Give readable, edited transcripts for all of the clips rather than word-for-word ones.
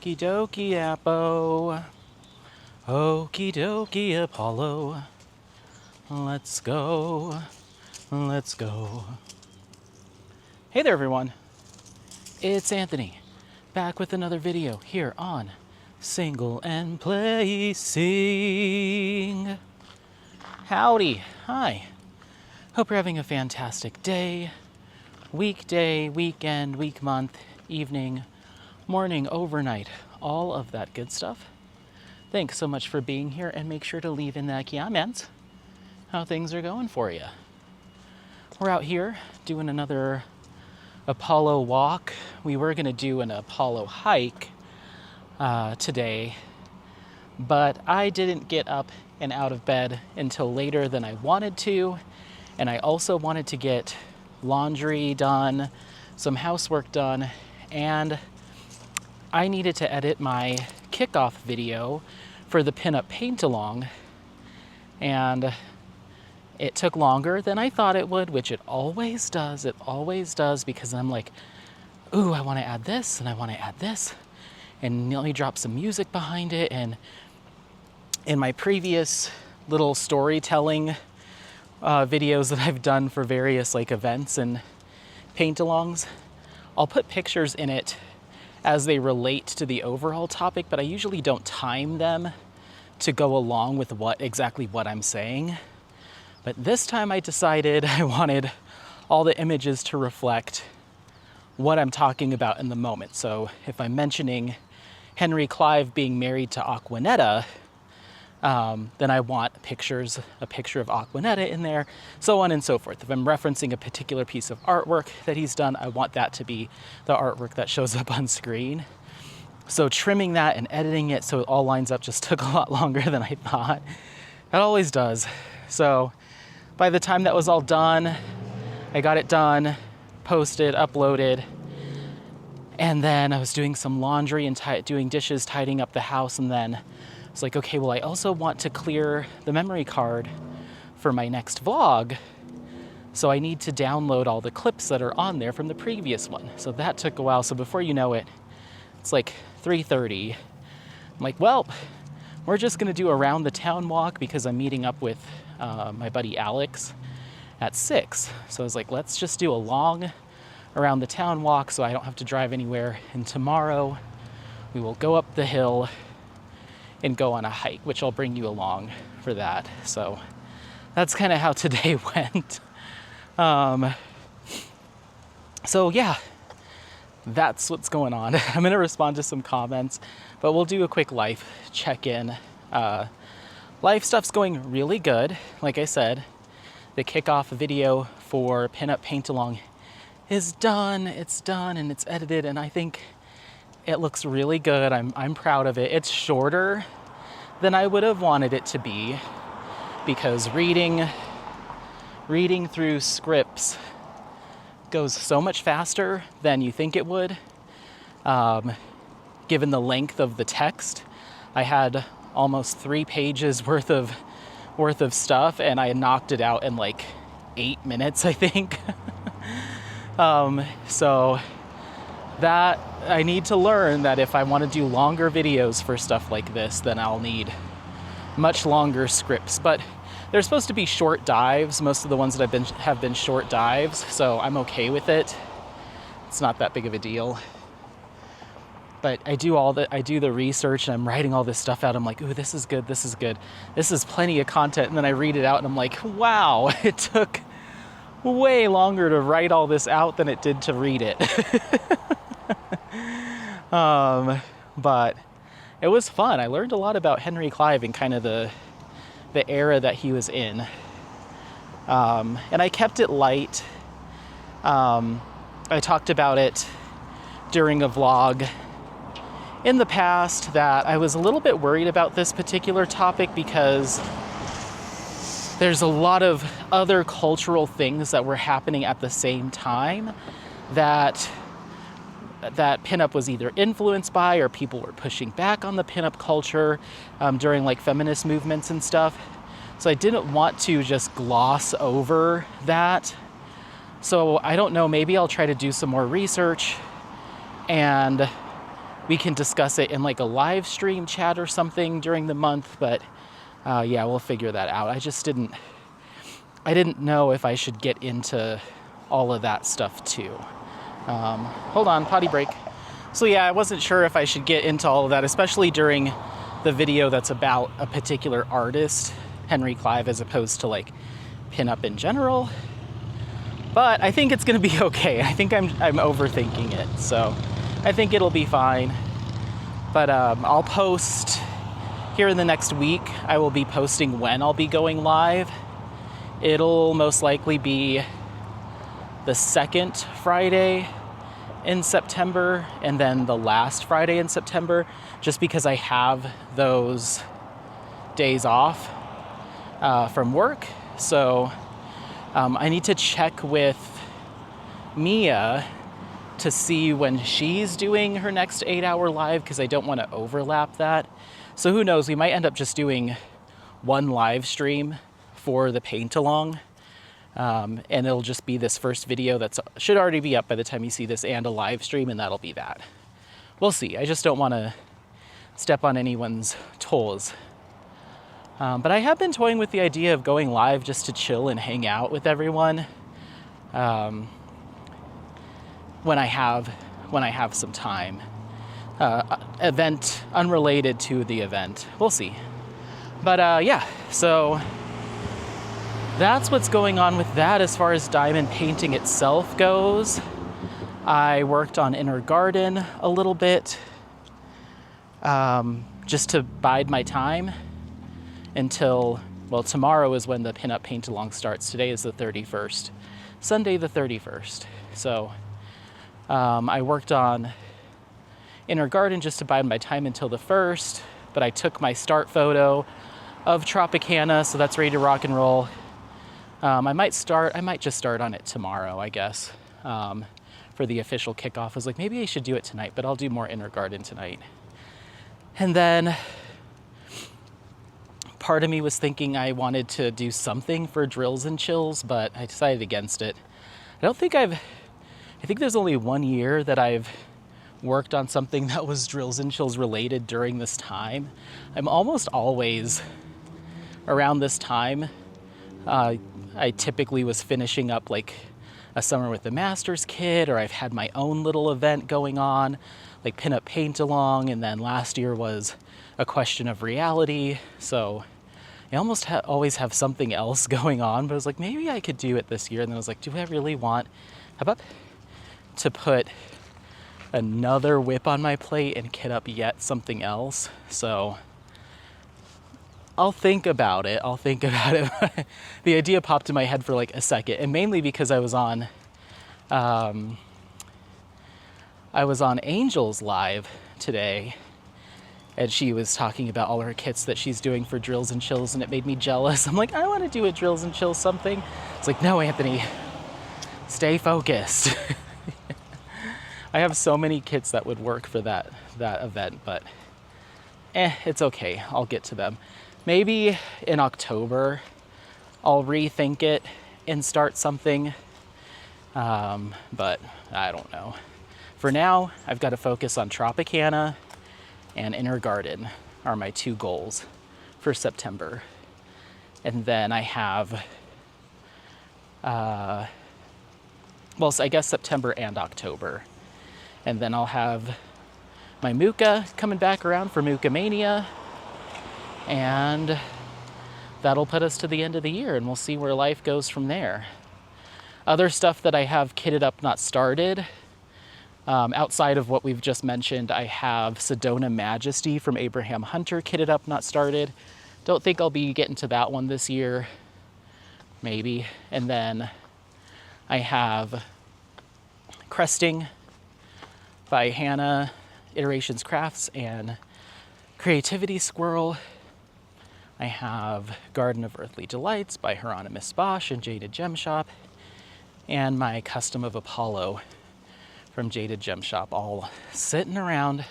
Okie dokie, Appo. Okie dokie, Apollo. Let's go. Let's go. Hey there, everyone. It's Anthony, back with another video here on Single and Placing. Howdy. Hi. Hope you're having a fantastic day, weekday, weekend, week, month, evening, morning, overnight, all of that good stuff. Thanks so much for being here, and make sure to leave in the comments how things are going for you. We're out here doing another Apollo walk. We were going to do an Apollo hike today, but I didn't get up and out of bed until later than I wanted to, and I also wanted to get laundry done, some housework done, and I needed to edit my kickoff video for the pinup paint-along, and it took longer than I thought it would, which it always does. It always does, because I'm like, ooh, I want to add this, and I want to add this, and let me drop some music behind it. And in my previous little storytelling videos that I've done for various like events and paint-alongs, I'll put pictures in it as they relate to the overall topic, but I usually don't time them to go along with exactly what I'm saying. But this time I decided I wanted all the images to reflect what I'm talking about in the moment. So if I'm mentioning Henry Clive being married to Aquanetta, then I want a picture of Aquanetta in there, so on and so forth. If I'm referencing a particular piece of artwork that he's done, I want that to be the artwork that shows up on screen. So trimming that and editing it so it all lines up just took a lot longer than I thought. It always does. So by the time that was all done, I got it done, posted, uploaded, and then I was doing some laundry and doing dishes, tidying up the house, and then it's like, okay, well, I also want to clear the memory card for my next vlog, so I need to download all the clips that are on there from the previous one. So that took a while. So before you know it, it's like 3:30. I'm like, well, we're just gonna do a around the town walk because I'm meeting up with my buddy Alex at 6. So I was like, let's just do a long around the town walk so I don't have to drive anywhere. And tomorrow we will go up the hill and go on a hike, which I'll bring you along for that. So that's kind of how today went. So yeah, that's what's going on. I'm gonna respond to some comments, but we'll do a quick life check-in. Life stuff's going really good. Like I said, the kickoff video for Pinup Paint-Along is done. It's done and it's edited, and I think it looks really good. I'm proud of it. It's shorter than I would have wanted it to be, because reading through scripts goes so much faster than you think it would, given the length of the text. I had almost 3 pages worth of stuff, and I knocked it out in like 8 minutes, I think. So that I need to learn that if I want to do longer videos for stuff like this, then I'll need much longer scripts. But they're supposed to be short dives. Most of the ones that have been short dives, so I'm okay with it. It's not that big of a deal. But I do the research, and I'm writing all this stuff out. I'm like, ooh, this is good, this is good. This is plenty of content. And then I read it out and I'm like, wow, it took way longer to write all this out than it did to read it. But it was fun. I learned a lot about Henry Clive and kind of the era that he was in. And I kept it light. I talked about it during a vlog in the past that I was a little bit worried about this particular topic because there's a lot of other cultural things that were happening at the same time that pinup was either influenced by, or people were pushing back on the pinup culture during like feminist movements and stuff. So I didn't want to just gloss over that. So I don't know, maybe I'll try to do some more research and we can discuss it in like a live stream chat or something during the month, but yeah, we'll figure that out. I didn't know if I should get into all of that stuff too. Hold on, potty break. So yeah, I wasn't sure if I should get into all of that, especially during the video that's about a particular artist, Henry Clive, as opposed to like pinup in general. But I think it's gonna be okay. I think I'm overthinking it, so I think it'll be fine. But I'll post here in the next week. I will be posting when I'll be going live. It'll most likely be the second Friday in September and then the last Friday in September, just because I have those days off from work. So I need to check with Mia to see when she's doing her next 8-hour live, because I don't want to overlap that. So who knows, we might end up just doing one live stream for the paint along, and it'll just be this first video that should already be up by the time you see this, and a live stream, and that'll be that. We'll see. I just don't want to step on anyone's toes. But I have been toying with the idea of going live just to chill and hang out with everyone when I have some time. Event unrelated to the event. We'll see. But yeah, so that's what's going on with that as far as diamond painting itself goes. I worked on Inner Garden a little bit, just to bide my time until, well, tomorrow is when the pinup paint along starts. Today is the 31st, Sunday the 31st. So I worked on Inner Garden just to bide my time until the 1st, but I took my start photo of Tropicana, so that's ready to rock and roll. I might just start on it tomorrow, I guess, for the official kickoff. I was like, maybe I should do it tonight, but I'll do more Inner Garden tonight. And then part of me was thinking I wanted to do something for Drills and Chills, but I decided against it. I think there's only 1 year that I've worked on something that was Drills and Chills related during this time. I'm almost always around this time. I typically was finishing up like a Summer with the Masters kit, or I've had my own little event going on, like Pinup Paint Along, and then last year was A Question of Reality. So I almost always have something else going on, but I was like, maybe I could do it this year. And then I was like, do I really want, how about to put another whip on my plate and kit up yet something else? So I'll think about it. The idea popped in my head for like a second, and mainly because I was on Angel's live today, and she was talking about all her kits that she's doing for Drills and Chills, and it made me jealous. I'm like, I want to do a Drills and Chills something. It's like, no, Anthony, stay focused. I have so many kits that would work for that event, but it's okay. I'll get to them. Maybe in October, I'll rethink it and start something, but I don't know. For now, I've got to focus on Tropicana and Inner Garden are my 2 goals for September. And then I have, so I guess September and October. And then I'll have my Muka coming back around for Muka Mania. And that'll put us to the end of the year, and we'll see where life goes from there. Other stuff that I have kitted up, not started, outside of what we've just mentioned, I have Sedona Majesty from Abraham Hunter kitted up, not started. Don't think I'll be getting to that one this year, maybe. And then I have Cresting by Hannah, Iterations Crafts, and Creativity Squirrel. I have Garden of Earthly Delights by Hieronymus Bosch and Jaded Gem Shop, and my Custom of Apollo from Jaded Gem Shop, all sitting around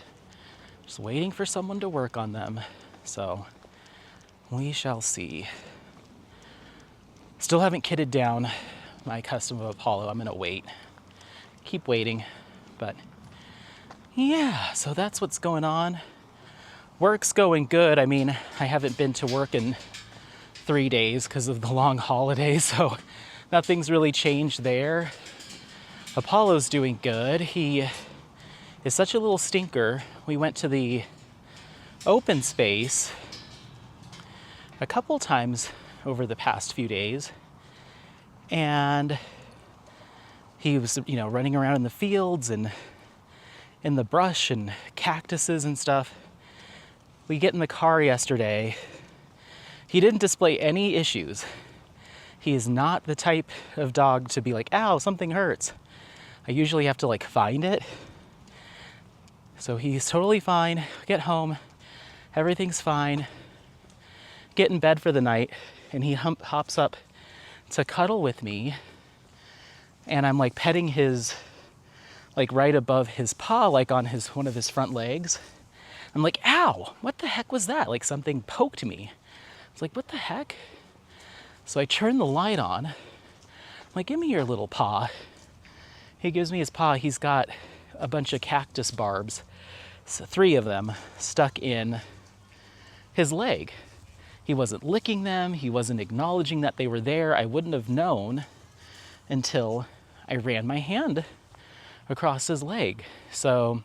just waiting for someone to work on them. So we shall see. Still haven't kitted down my Custom of Apollo. I'm gonna wait, keep waiting, but Yeah, so that's what's going on. Work's going good. I mean, I haven't been to work in 3 days because of the long holiday, so nothing's really changed there. Apollo's doing good. He is such a little stinker. We went to the open space a couple times over the past few days, and he was, running around in the fields and in the brush and cactuses and stuff. We get in the car yesterday. He didn't display any issues. He is not the type of dog to be like, ow, something hurts. I usually have to like find it. So he's totally fine. Get home, everything's fine. Get in bed for the night, and he hops up to cuddle with me, and I'm like petting his, like right above his paw, like on one of his front legs. I'm like, ow, what the heck was that? Like something poked me. It's like, what the heck? So I turn the light on. I'm like, give me your little paw. He gives me his paw. He's got a bunch of cactus barbs, so 3 of them stuck in his leg. He wasn't licking them. He wasn't acknowledging that they were there. I wouldn't have known until I ran my hand across his leg. So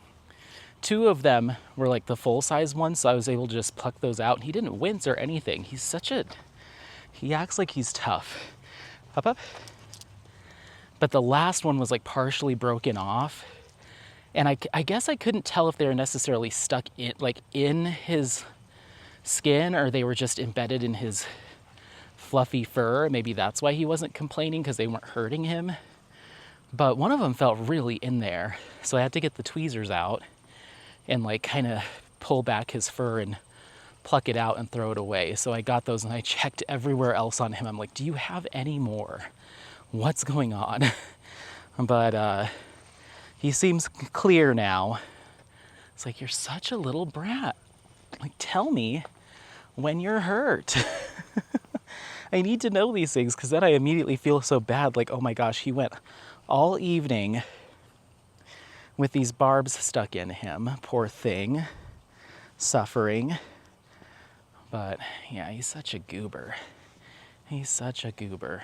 2 of them were like the full-size ones, so I was able to just pluck those out. He didn't wince or anything. He acts like he's tough. Up. But the last one was like partially broken off. And I guess I couldn't tell if they were necessarily stuck in his skin, or they were just embedded in his fluffy fur. Maybe that's why he wasn't complaining, because they weren't hurting him. But one of them felt really in there. So I had to get the tweezers out and like kind of pull back his fur and pluck it out and throw it away. So I got those, and I checked everywhere else on him. I'm like, do you have any more? What's going on? But he seems clear now. It's like, you're such a little brat. Like, tell me when you're hurt. I need to know these things, because then I immediately feel so bad. Like, oh my gosh, he went all evening with these barbs stuck in him. Poor thing. Suffering. But yeah, he's such a goober. He's such a goober.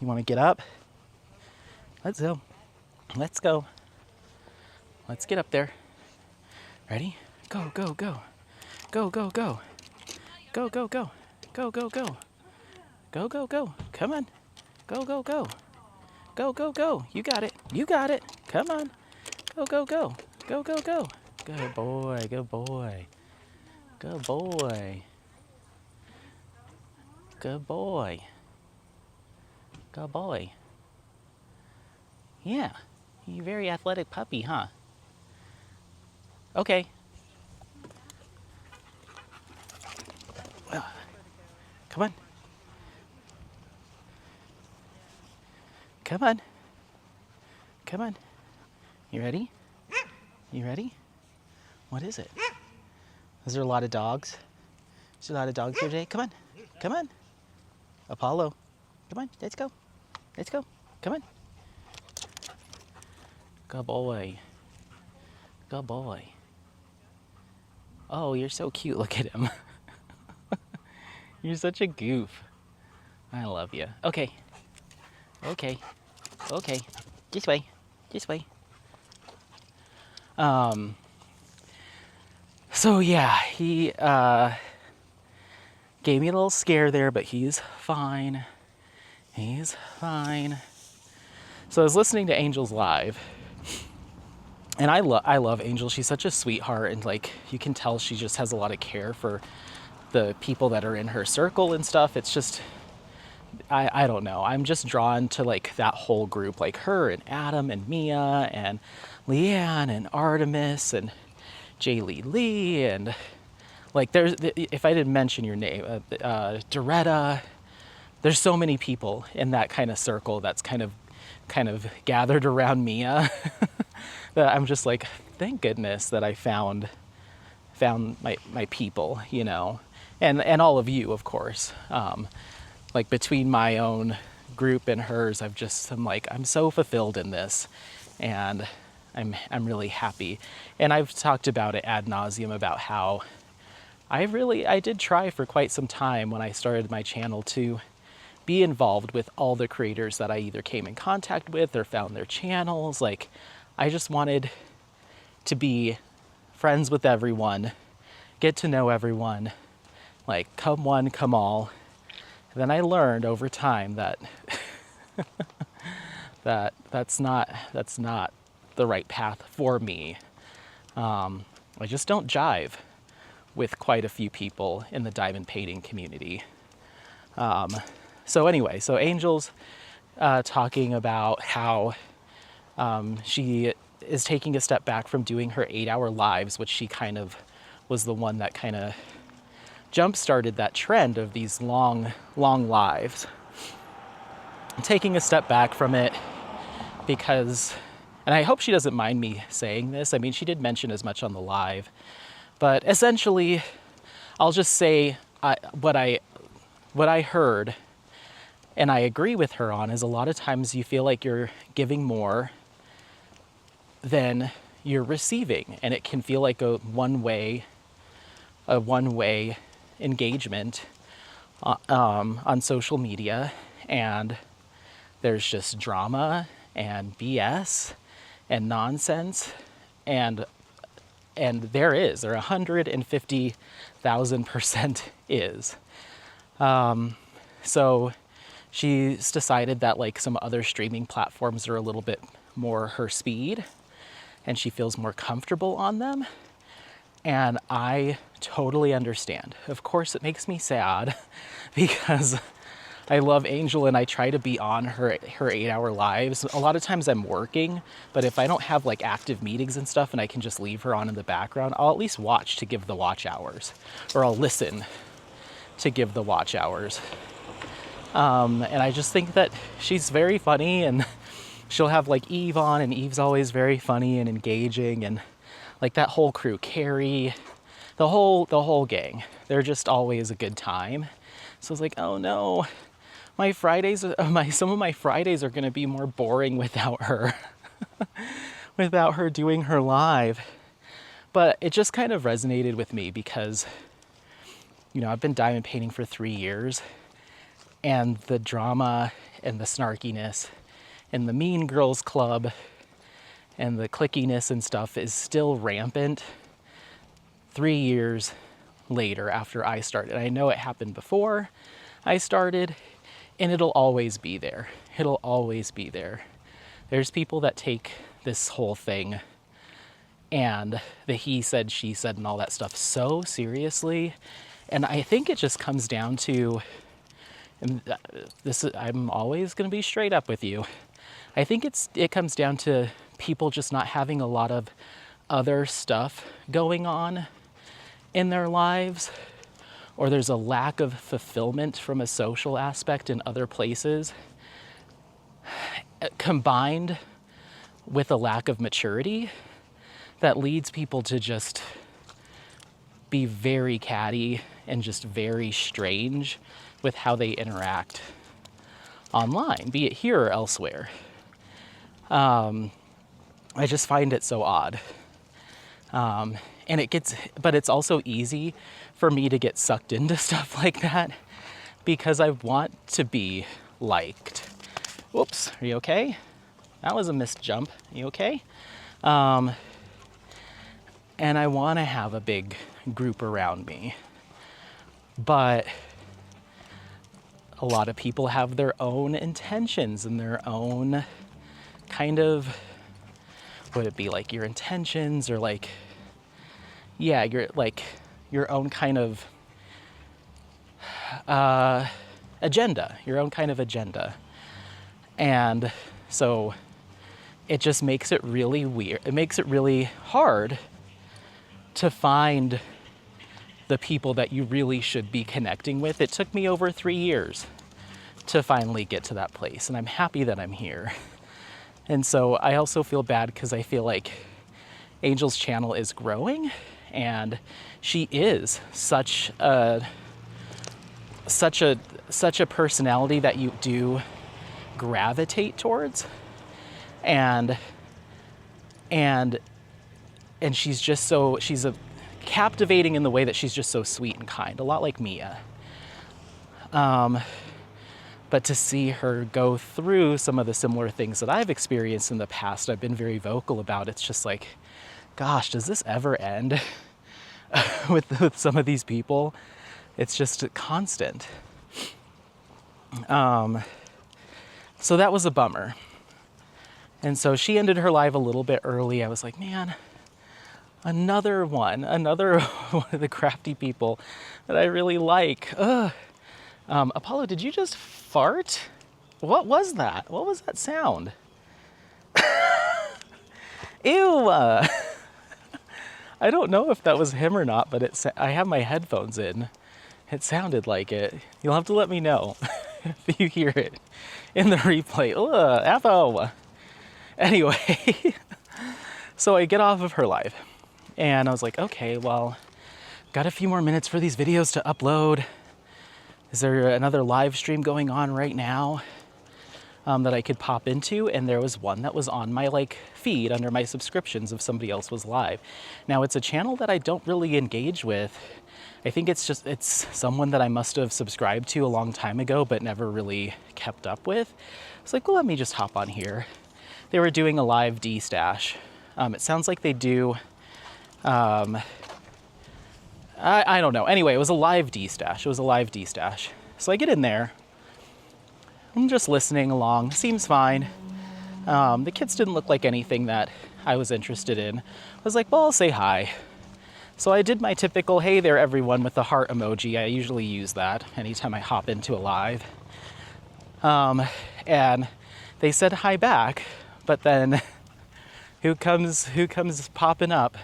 You want to get up? Let's go. Let's go. Let's get up there. Ready? Go, go, go. Go, go, go. Go, go, go. Go, go, go. Go, go, go. Come on. Go, go, go. Go, go, go. You got it. You got it. Come on. Go, go, go. Go, go, go. Good boy. Good boy. Good boy. Good boy. Good boy. Yeah. You're a very athletic puppy, huh? Okay. Well, come on. Come on. Come on. You ready? You ready? What is it? Is there a lot of dogs? Is there a lot of dogs here today? Come on. Come on. Apollo. Come on. Let's go. Let's go. Come on. Good boy. Good boy. Oh, you're so cute. Look at him. You're such a goof. I love you. Okay. Okay. Okay. This way. This way. So yeah, he gave me a little scare there, but he's fine. He's fine. So I was listening to Angels Live, and I love Angel. She's such a sweetheart, and like you can tell she just has a lot of care for the people that are in her circle and stuff. It's just, I don't know. I'm just drawn to like that whole group, like her and Adam and Mia and Leanne and Artemis and Jaylee Lee, and like there's, if I didn't mention your name, Doretta, there's so many people in that kind of circle that's kind of gathered around Mia that I'm just like, thank goodness that I found my people, you know, and all of you, of course. Like between my own group and hers, I'm like, I'm so fulfilled in this, and I'm really happy. And I've talked about it ad nauseum about how I did try for quite some time when I started my channel to be involved with all the creators that I either came in contact with or found their channels. Like, I just wanted to be friends with everyone, get to know everyone, like come one, come all. And then I learned over time that that's not the right path for me. I just don't jive with quite a few people in the diamond painting community. So anyway, so Angel's talking about how she is taking a step back from doing her 8-hour lives, which she kind of was the one that kind of jump-started that trend of these long lives. Taking a step back from it because, and I hope she doesn't mind me saying this, I mean, she did mention as much on the live, but essentially, I'll just say what I heard, and I agree with her on, is a lot of times you feel like you're giving more than you're receiving, and it can feel like a one-way engagement on social media, and there's just drama and BS and nonsense, and there 150,000% is. So she's decided that like some other streaming platforms are a little bit more her speed, and she feels more comfortable on them. And I totally understand. Of course, it makes me sad because I love Angel and I try to be on her 8-hour lives. A lot of times I'm working, but if I don't have like active meetings and stuff and I can just leave her on in the background, I'll at least watch to give the watch hours, or I'll listen to give the watch hours. And I just think that she's very funny, and she'll have like Eve on, and Eve's always very funny and engaging, and like that whole crew, Carrie, the whole gang, they're just always a good time. So I was like, oh no, some of my Fridays are gonna be more boring without her, without her doing her live. But it just kind of resonated with me because, you know, I've been diamond painting for 3 years, and the drama and the snarkiness and the Mean Girls Club and the clickiness and stuff is still rampant 3 years later after I started. I know it happened before I started, and it'll always be there. It'll always be there. There's people that take this whole thing and the he said, she said, and all that stuff so seriously. And I think it just comes down to, and I'm always going to be straight up with you. I think it comes down to people just not having a lot of other stuff going on in their lives, or there's a lack of fulfillment from a social aspect in other places, combined with a lack of maturity that leads people to just be very catty and just very strange with how they interact online, be it here or elsewhere. I just find it so odd. And but it's also easy for me to get sucked into stuff like that because I want to be liked. Whoops, are you okay? That was a missed jump. You okay? And I want to have a big group around me. But a lot of people have their own intentions and their own kind of, would it be like your intentions or like, yeah, your own kind of agenda, your own kind of agenda. And so it just makes it really weird. It makes it really hard to find the people that you really should be connecting with. It took me over 3 years to finally get to that place, and I'm happy that I'm here. And so I also feel bad because I feel like Angel's channel is growing, and she is such a personality that you do gravitate towards. And And she's a captivating in the way that she's just so sweet and kind, a lot like Mia. But to see her go through some of the similar things that I've experienced in the past, I've been very vocal about. It's just like, gosh, does this ever end with some of these people? It's just constant. So that was a bummer. And so she ended her live a little bit early. I was like, man, another one of the crafty people that I really like. Ugh. Apollo, did you just fart? What was that? What was that sound? Ew! I don't know if that was him or not, but I have my headphones in. It sounded like it. You'll have to let me know if you hear it in the replay. Ugh, F-O! Anyway, so I get off of her live, and I was like, okay, well, got a few more minutes for these videos to upload. Is there another live stream going on right now that I could pop into? And there was one that was on my feed under my subscriptions if somebody else was live. Now it's a channel that I don't really engage with. I think it's someone that I must have subscribed to a long time ago but never really kept up with. I was like, well, let me just hop on here. They were doing a live D-Stash. It sounds like they do, I don't know. Anyway, it was a live D-Stash. So I get in there. I'm just listening along. Seems fine. The kids didn't look like anything that I was interested in. I was like, well, I'll say hi. So I did my typical, hey there everyone, with the heart emoji. I usually use that anytime I hop into a live. And they said hi back, but then who comes popping up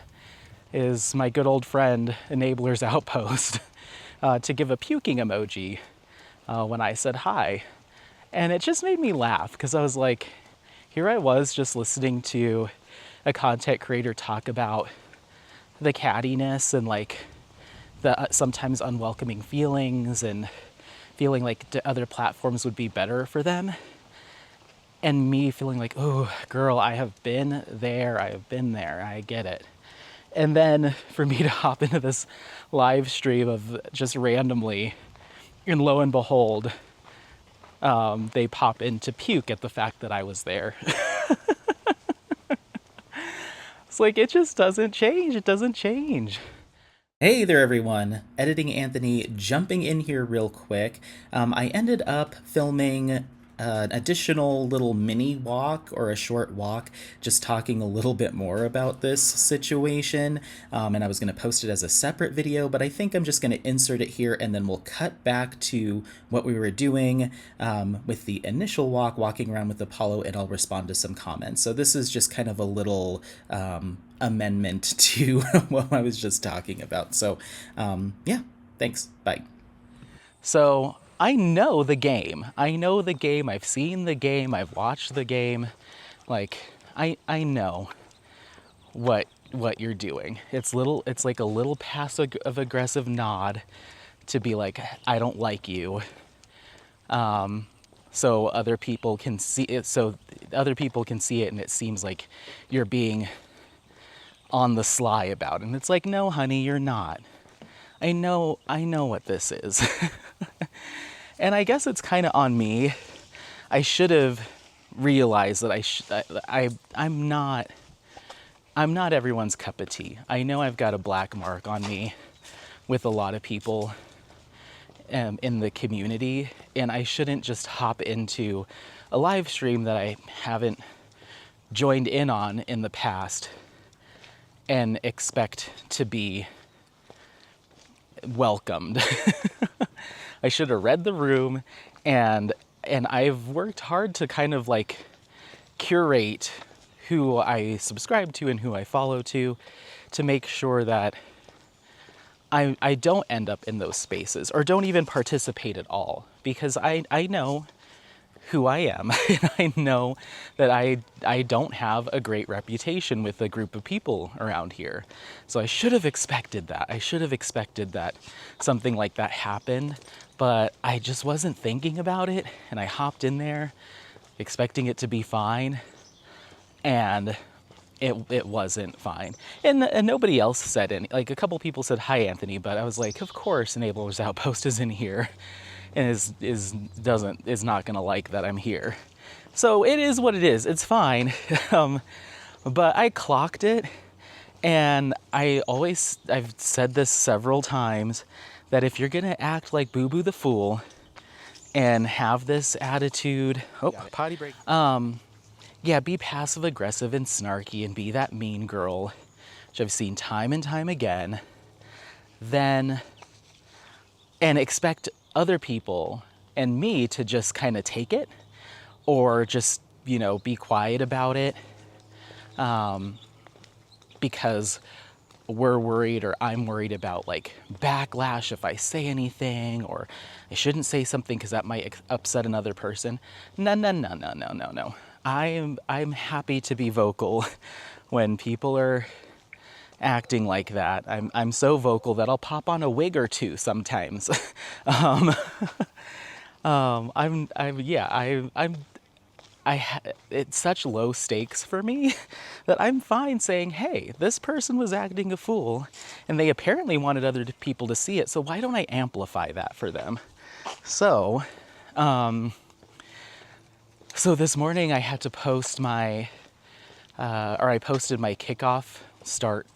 is my good old friend Enabler's Outpost to give a puking emoji when I said hi. And it just made me laugh because I was like, here I was just listening to a content creator talk about the cattiness and the sometimes unwelcoming feelings and feeling like other platforms would be better for them. And me feeling like, oh, girl, I have been there. I get it. And then for me to hop into this live stream of just randomly, and lo and behold, they pop in to puke at the fact that I was there. It's like, it just doesn't change. It doesn't change. Hey there, everyone. Editing Anthony jumping in here real quick. I ended up filming an additional little mini walk or a short walk, just talking a little bit more about this situation. And I was going to post it as a separate video, but I think I'm just going to insert it here and then we'll cut back to what we were doing with the initial walk, walking around with Apollo, and I'll respond to some comments. So this is just kind of a little amendment to what I was just talking about. So yeah, thanks. Bye. So I know the game. I've seen the game. I've watched the game. I know what you're doing. It's like a little passive aggressive nod to be like, I don't like you. So other people can see it. And it seems like you're being on the sly about it. And it's like, no, honey, you're not. I know what this is. And I guess it's kind of on me. I should have realized that I'm not everyone's cup of tea. I know I've got a black mark on me with a lot of people in the community, and I shouldn't just hop into a live stream that I haven't joined in on in the past and expect to be welcomed. I should have read the room, and I've worked hard to kind of curate who I subscribe to and who I follow to make sure that I don't end up in those spaces or don't even participate at all, because I know who I am, and I know that I don't have a great reputation with a group of people around here. So I should have expected that. I should have expected that something like that happened, but I just wasn't thinking about it, and I hopped in there expecting it to be fine, and it wasn't fine. And nobody else said any, like a couple people said, "Hi, Anthony," but I was like, of course Enablers Outpost is in here and is not gonna like that I'm here. So it is what it is. It's fine. But I clocked it, and I've said this several times, that if you're gonna act like Boo Boo the Fool and have this attitude, potty break. Yeah, be passive aggressive and snarky and be that mean girl, which I've seen time and time again, then, and expect other people and me to just kind of take it or just, be quiet about it, because we're worried, or I'm worried about like backlash if I say anything, or I shouldn't say something because that might upset another person. No. I'm happy to be vocal when people are acting like that. I'm so vocal that I'll pop on a wig or two sometimes. It's such low stakes for me that I'm fine saying, hey, this person was acting a fool and they apparently wanted other people to see it, so why don't I amplify that for them? So this morning I had to post I posted my kickoff start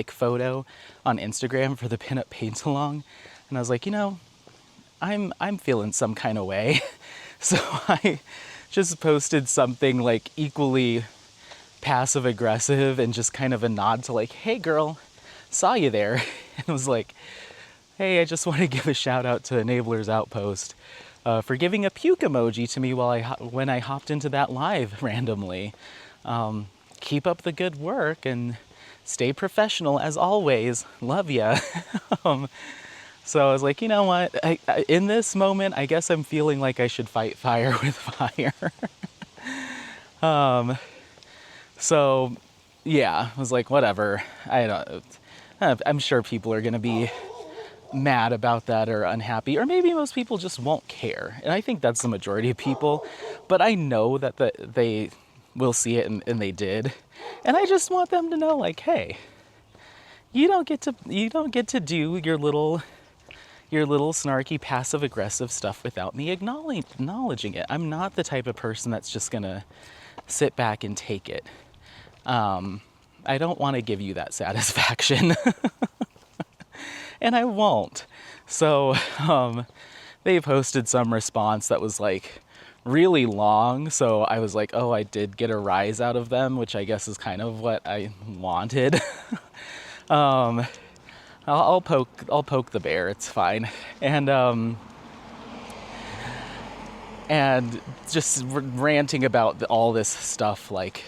photo on Instagram for the pinup paint along, and I was like, I'm feeling some kind of way. So I just posted something like equally passive aggressive and just kind of a nod to like, hey girl, saw you there. And it was like, hey, I just want to give a shout out to Enablers Outpost for giving a puke emoji to me when I hopped into that live randomly. Keep up the good work and stay professional as always. Love ya. So I was like, you know what? In this moment, I guess I'm feeling like I should fight fire with fire. So yeah, I was like, whatever. I'm sure people are going to be mad about that or unhappy, or maybe most people just won't care. And I think that's the majority of people, but I know that they will see it, and they did. And I just want them to know, like, hey, you don't get to do your little snarky passive aggressive stuff without me acknowledging it. I'm not the type of person that's just gonna sit back and take it. I don't want to give you that satisfaction. And I won't. So they posted some response that was like really long, so I was like, oh, I did get a rise out of them, which I guess is kind of what I wanted. I'll poke the bear, it's fine. And just ranting about all this stuff, like,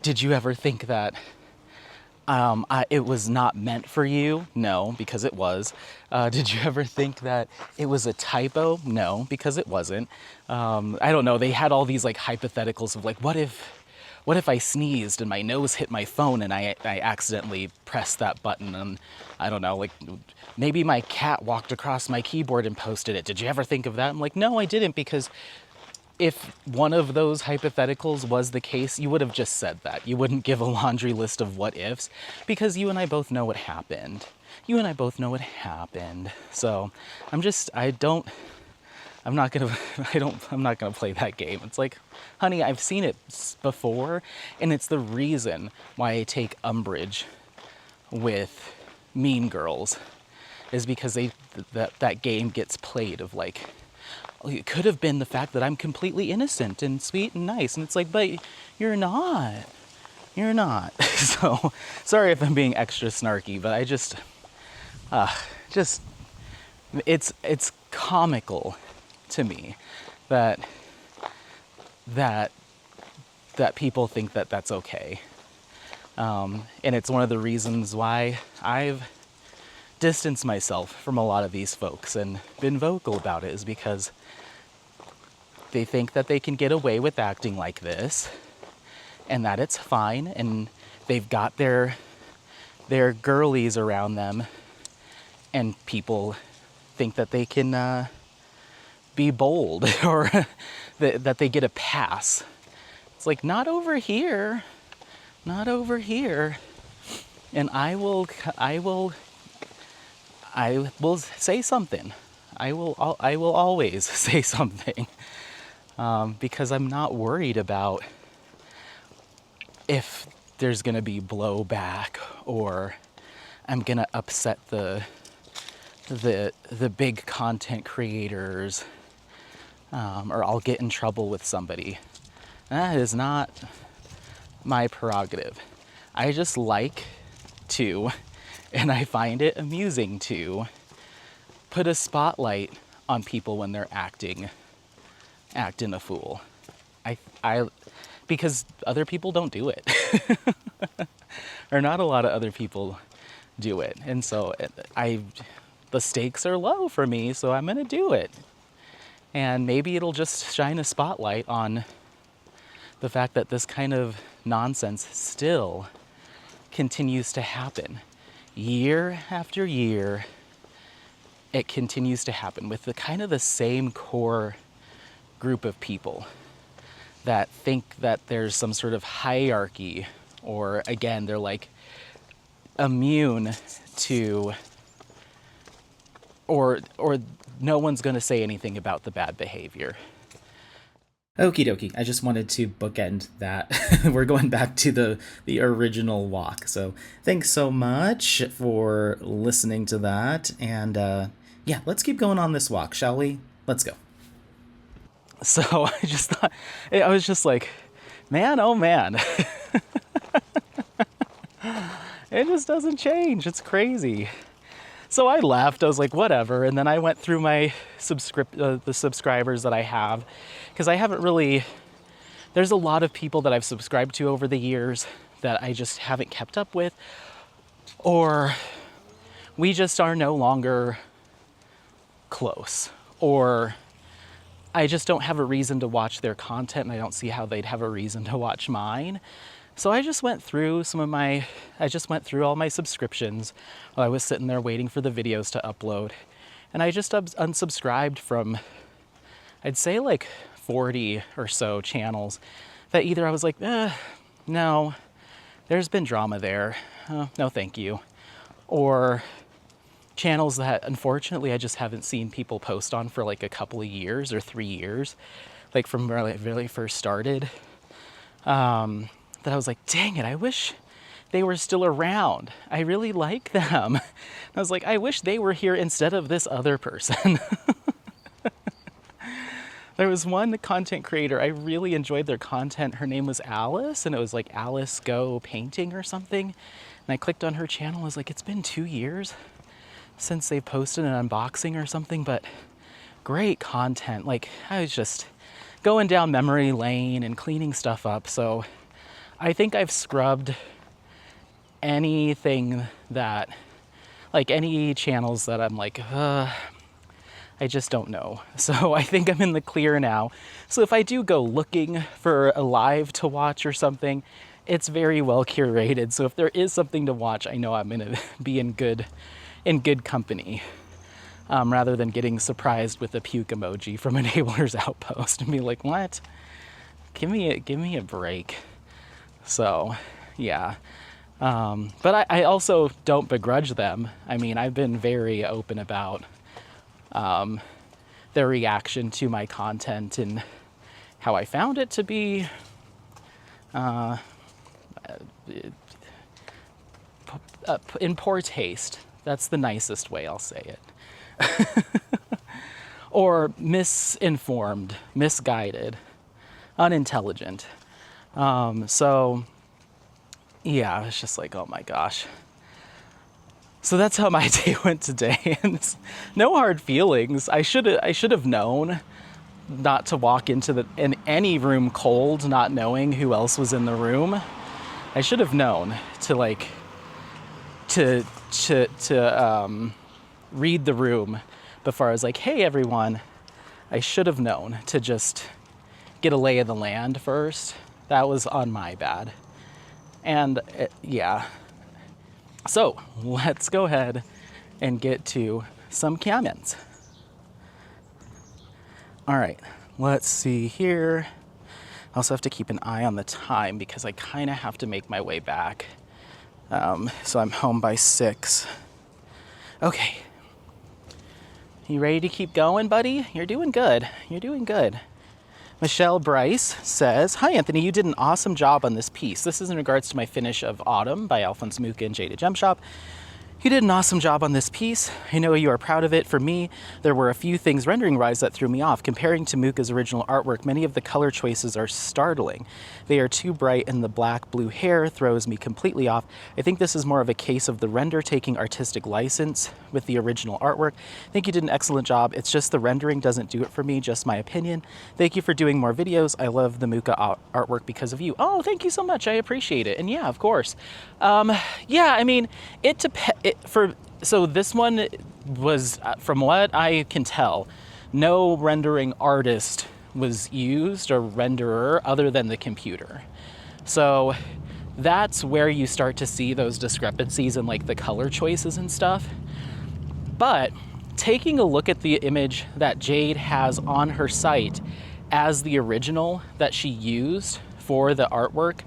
did you ever think that it was not meant for you? No, because it was. Did you ever think that it was a typo? No, because it wasn't. I don't know, they had all these like hypotheticals of like, what if I sneezed and my nose hit my phone and I accidentally pressed that button, and I don't know, like maybe my cat walked across my keyboard and posted it. Did you ever think of that? I'm like, no, I didn't, because if one of those hypotheticals was the case, you would have just said that. You wouldn't give a laundry list of what ifs, because you and I both know what happened. So I'm not gonna play that game. It's like, honey, I've seen it before, and it's the reason why I take umbrage with Mean Girls, is because that game gets played of like, it could have been the fact that I'm completely innocent and sweet and nice, and it's like, but you're not. So sorry if I'm being extra snarky, but I just it's comical to me that people think that that's okay. And it's one of the reasons why I've distanced myself from a lot of these folks and been vocal about it, is because they think that they can get away with acting like this and that it's fine, and they've got their girlies around them, and people think that they can be bold or that they get a pass. It's like, not over here. not over here. And I will say something. I will always say something, because I'm not worried about if there's gonna be blowback or I'm gonna upset the big content creators, or I'll get in trouble with somebody. That is not my prerogative. I just like to, and I find it amusing to, put a spotlight on people when they're acting a fool. I because other people don't do it. Or not a lot of other people do it. And so the stakes are low for me, so I'm gonna do it. And maybe it'll just shine a spotlight on the fact that this kind of nonsense still continues to happen. Year after year, it continues to happen with the kind of the same core group of people that think that there's some sort of hierarchy, or again, they're like immune to, or no one's going to say anything about the bad behavior. Okie dokie. I just wanted to bookend that. We're going back to the original walk. So thanks so much for listening to that. And yeah, let's keep going on this walk, shall we? Let's go. So I was just like, man, oh man. It just doesn't change. It's crazy. So I left. I was like, whatever. And then I went through my the subscribers that I have, because I haven't really, there's a lot of people that I've subscribed to over the years that I just haven't kept up with, or we just are no longer close, or I just don't have a reason to watch their content, and I don't see how they'd have a reason to watch mine. So I just went through all my subscriptions while I was sitting there waiting for the videos to upload. And I just unsubscribed from, I'd say like 40 or so channels that either I was like, no, there's been drama there. No, thank you. Or channels that unfortunately I just haven't seen people post on for like a couple of years or 3 years, like from where I really first started. That I was like, dang it, I wish they were still around. I really like them. I was like, I wish they were here instead of this other person. There was one content creator, I really enjoyed their content. Her name was Alice, and it was like Alice Go Painting or something. And I clicked on her channel. I was like, it's been 2 years since they posted an unboxing or something, but great content. Like, I was just going down memory lane and cleaning stuff up. So I think I've scrubbed anything that, like any channels that I'm like, I just don't know. So I think I'm in the clear now. So if I do go looking for a live to watch or something, it's very well curated. So if there is something to watch, I know I'm gonna be in good company, rather than getting surprised with a puke emoji from Enabler's Outpost and be like, what? Give me a break. So, yeah. But I also don't begrudge them. I mean, I've been very open about their reaction to my content and how I found it to be in poor taste. That's the nicest way I'll say it. Or misinformed, misguided, unintelligent. So yeah, it's just like, oh my gosh. So that's how my day went today. And no hard feelings. I should have known not to walk into in any room cold, not knowing who else was in the room. I should have known to like to read the room before I was like, hey everyone. I should have known to just get a lay of the land first. That was on my bad. And yeah. So let's go ahead and get to some comments. All right, let's see here. I also have to keep an eye on the time because I kind of have to make my way back. So I'm home by 6. Okay. You ready to keep going, buddy? You're doing good. You're doing good. Michelle Bryce says, "Hi, Anthony. You did an awesome job on this piece. This is in regards to my finish of Autumn by Alphonse Mucha and Jaded Gem Shop. You did an awesome job on this piece. I know you are proud of it. For me, there were a few things rendering-wise that threw me off. Comparing to Mucha's original artwork, many of the color choices are startling. They are too bright, and the black-blue hair throws me completely off. I think this is more of a case of the render taking artistic license with the original artwork. I think you did an excellent job. It's just the rendering doesn't do it for me, just my opinion. Thank you for doing more videos. I love the Mucha artwork because of you." Oh, thank you so much. I appreciate it. And yeah, of course. Yeah, I mean, it depends. So this one was, from what I can tell, no rendering artist was used or renderer other than the computer. So that's where you start to see those discrepancies in like the color choices and stuff. But taking a look at the image that Jade has on her site as the original that she used for the artwork,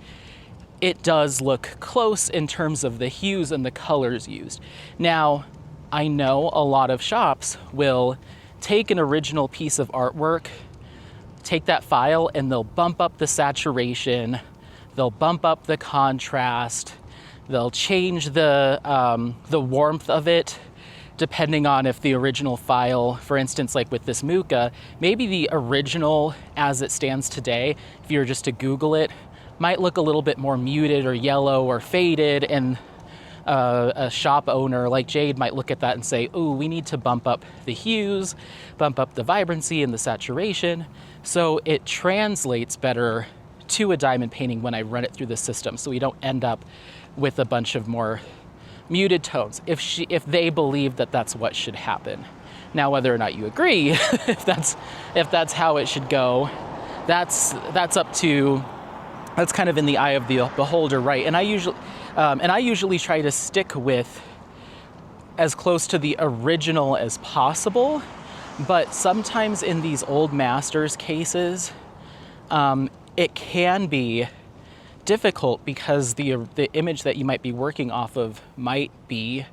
it does look close in terms of the hues and the colors used. Now, I know a lot of shops will take an original piece of artwork, take that file, and they'll bump up the saturation, they'll bump up the contrast, they'll change the warmth of it, depending on if the original file, for instance, like with this Mucha, maybe the original as it stands today, if you were just to Google it, might look a little bit more muted or yellow or faded, and a shop owner like Jade might look at that and say, "Ooh, we need to bump up the hues, bump up the vibrancy and the saturation," so it translates better to a diamond painting when I run it through the system, so we don't end up with a bunch of more muted tones, if they believe that that's what should happen. Now, whether or not you agree, if that's how it should go, that's up to, that's kind of in the eye of the beholder, right? And I usually try to stick with as close to the original as possible, but sometimes in these old masters cases, it can be difficult because the image that you might be working off of might be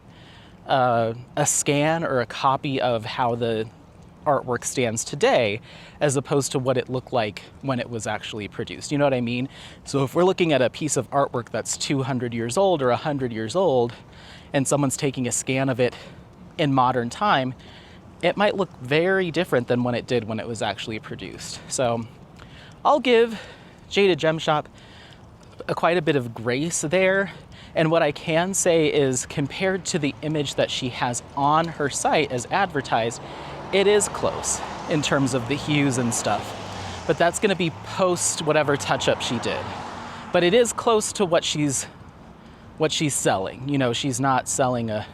a scan or a copy of how the artwork stands today, as opposed to what it looked like when it was actually produced. You know what I mean? So if we're looking at a piece of artwork that's 200 years old or 100 years old, and someone's taking a scan of it in modern time, it might look very different than when it did when it was actually produced. So I'll give Jaded Gem Shop quite a bit of grace there. And what I can say is, compared to the image that she has on her site as advertised, it is close in terms of the hues and stuff. But that's going to be post whatever touch-up she did. But it is close to what she's selling. You know, she's not selling a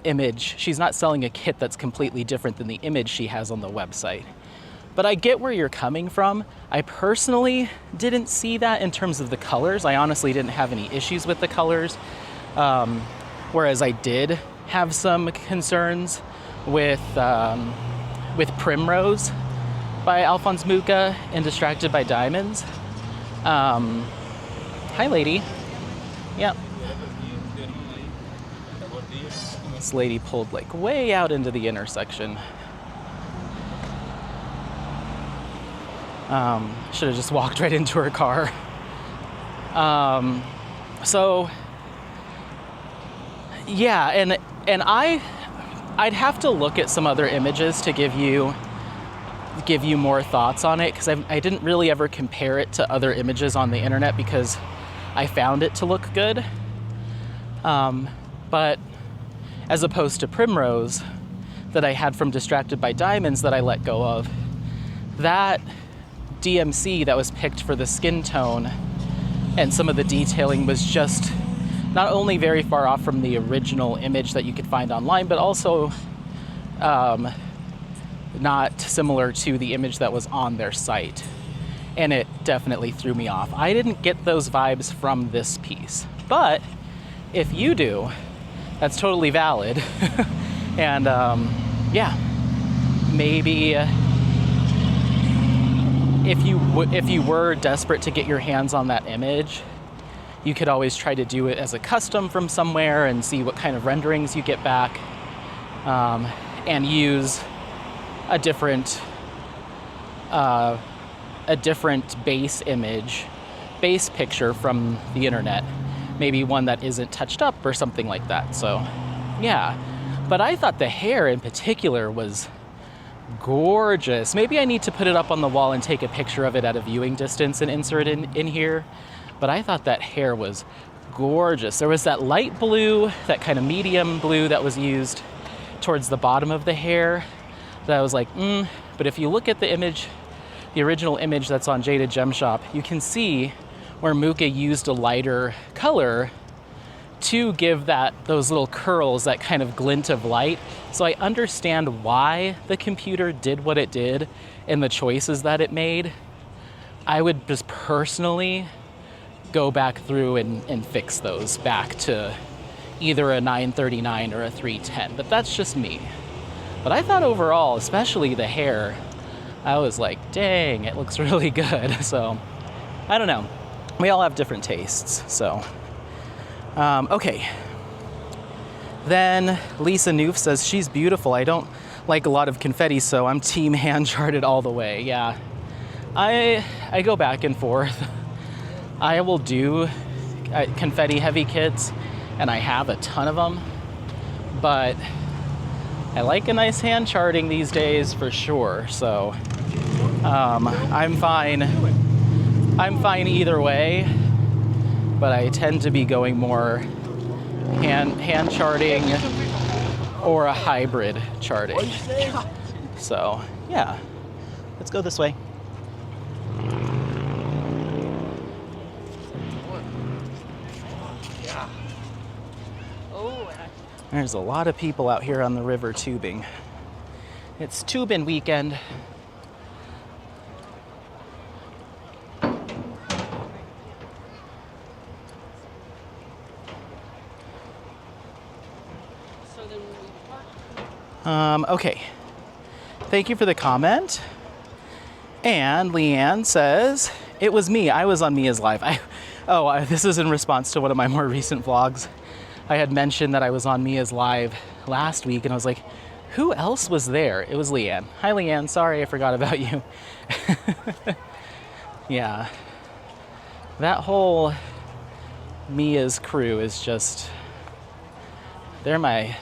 image. She's not selling a kit that's completely different than the image she has on the website. But I get where you're coming from. I personally didn't see that in terms of the colors. I honestly didn't have any issues with the colors. Whereas I did have some concerns with Primrose by Alphonse Mucha and Distracted by Diamonds. Hi, lady. Yep. This lady pulled like way out into the intersection. Should have just walked right into her car. So yeah, and I'd have to look at some other images to give you more thoughts on it, because I didn't really ever compare it to other images on the internet because I found it to look good. But as opposed to Primrose that I had from Distracted by Diamonds that I let go of, that DMC that was picked for the skin tone and some of the detailing was just not only very far off from the original image that you could find online, but also not similar to the image that was on their site. And it definitely threw me off. I didn't get those vibes from this piece. But if you do, that's totally valid. And yeah, maybe if you were desperate to get your hands on that image, you could always try to do it as a custom from somewhere and see what kind of renderings you get back, and use a different base picture from the internet, maybe one that isn't touched up or something like that. So yeah, but I thought the hair in particular was gorgeous. Maybe I need to put it up on the wall and take a picture of it at a viewing distance and insert it in here. But I thought that hair was gorgeous. There was that light blue, that kind of medium blue that was used towards the bottom of the hair that I was like, But if you look at the image, the original image that's on Jaded Gem Shop, you can see where Muka used a lighter color to give those little curls, that kind of glint of light. So I understand why the computer did what it did and the choices that it made. I would just personally go back through and fix those back to either a 939 or a 310, but that's just me. But I thought overall, especially the hair, I was like, dang, it looks really good. So I don't know. We all have different tastes, so. Okay. Then Lisa Noof says, she's beautiful. I don't like a lot of confetti, so I'm team hand charted all the way. Yeah, I go back and forth. I will do confetti heavy kits, and I have a ton of them, but I like a nice hand charting these days for sure. So I'm fine either way, but I tend to be going more hand charting or a hybrid charting. So yeah, let's go this way. There's a lot of people out here on the river tubing. It's tubing weekend. Okay. Thank you for the comment. And Leanne says, it was me. I was on Mia's live. This is in response to one of my more recent vlogs. I had mentioned that I was on Mia's live last week, and I was like, who else was there? It was Leanne. Hi, Leanne. Sorry, I forgot about you. Yeah. That whole Mia's crew is just, they're my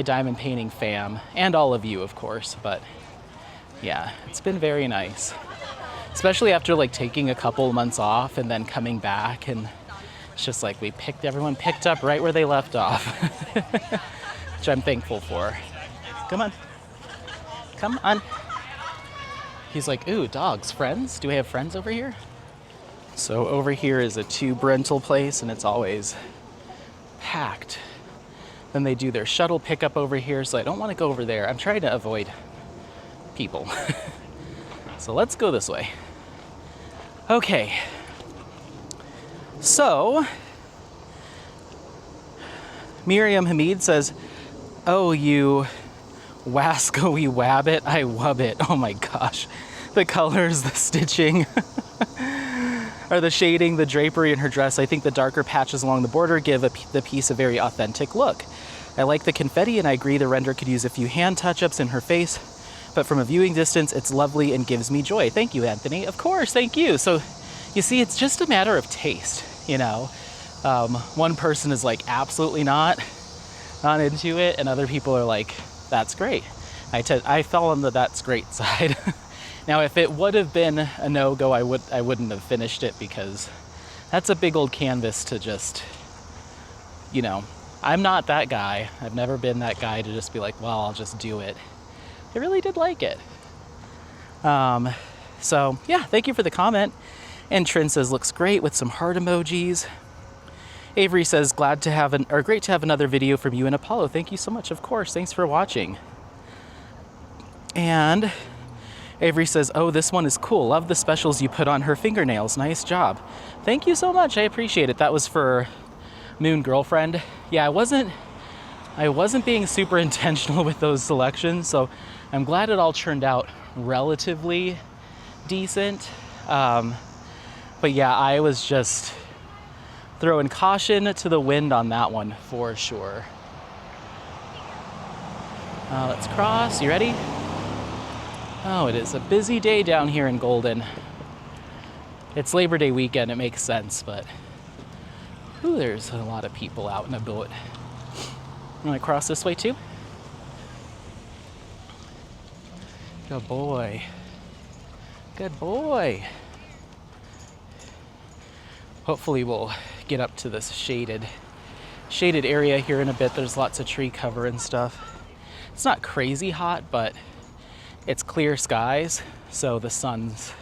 diamond painting fam, and all of you, of course. But yeah, it's been very nice, especially after like taking a couple months off and then coming back, and it's just like everyone picked up right where they left off, which I'm thankful for. Come on. He's like, ooh, dogs, friends? Do we have friends over here? So over here is a tube rental place, and it's always packed. Then they do their shuttle pickup over here, so I don't want to go over there. I'm trying to avoid people. So let's go this way. Okay. So, Miriam Hamid says, oh, you wasco-y wabbit, I wub it. Oh my gosh. The colors, the stitching, or the shading, the drapery in her dress. I think the darker patches along the border give the piece a very authentic look. I like the confetti, and I agree the render could use a few hand touch-ups in her face, but from a viewing distance, it's lovely and gives me joy. Thank you, Anthony. Of course, thank you. So, you see, it's just a matter of taste, you know. One person is like, absolutely not into it, and other people are like, that's great. I fell on the that's great side. Now, if it would have been a no-go, I wouldn't have finished it, because that's a big old canvas to just, you know, I'm not that guy. I've never been that guy to just be like, well, I'll just do it. I really did like it. So yeah, thank you for the comment. And Trin says, looks great with some heart emojis. Avery says, great to have another video from you and Apollo. Thank you so much. Of course. Thanks for watching. And Avery says, oh, this one is cool. Love the specials you put on her fingernails. Nice job. Thank you so much. I appreciate it. That was for Moon Girlfriend. Yeah, I wasn't being super intentional with those selections, so I'm glad it all turned out relatively decent. But yeah, I was just throwing caution to the wind on that one for sure. Let's cross. You ready? Oh, it is a busy day down here in Golden. It's Labor Day weekend, it makes sense, but ooh, there's a lot of people out in a boat. You want to cross this way too? Good boy. Good boy. Hopefully we'll get up to this shaded area here in a bit. There's lots of tree cover and stuff. It's not crazy hot, but it's clear skies, so the sun's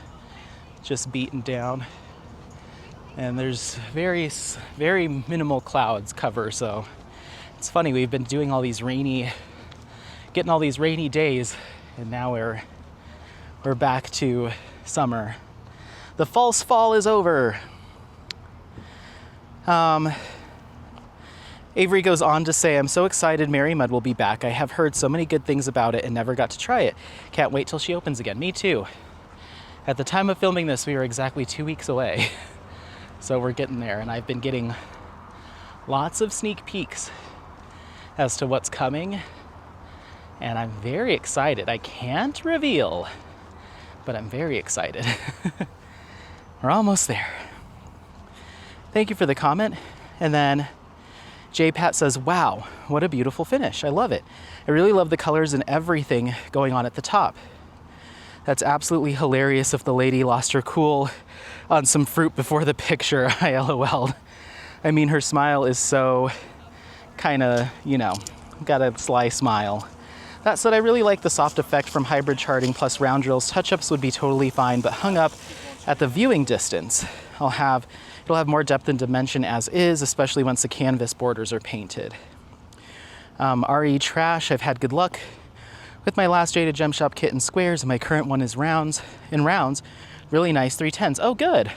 just beating down. And there's very minimal clouds cover, so it's funny, we've been doing getting all these rainy days, and now we're back to summer. The false fall is over. Avery goes on to say, I'm so excited Mary Mudd will be back. I have heard so many good things about it and never got to try it. Can't wait till she opens again. Me too. At the time of filming this, we were exactly 2 weeks away. So we're getting there, and I've been getting lots of sneak peeks as to what's coming. And I'm very excited. I can't reveal, but I'm very excited. We're almost there. Thank you for the comment. And then J-Pat says, wow, what a beautiful finish. I love it. I really love the colors and everything going on at the top. That's absolutely hilarious if the lady lost her cool on some fruit before the picture. I LOL'd. I mean, her smile is so kind of, got a sly smile. That said, I really like the soft effect from hybrid charting plus round drills. Touch-ups would be totally fine, but hung up at the viewing distance. It'll have more depth and dimension as is, especially once the canvas borders are painted. RE Trash, I've had good luck with my last Jaded Gem Shop kit in squares, and my current one is rounds. Really nice 310s. Oh, good.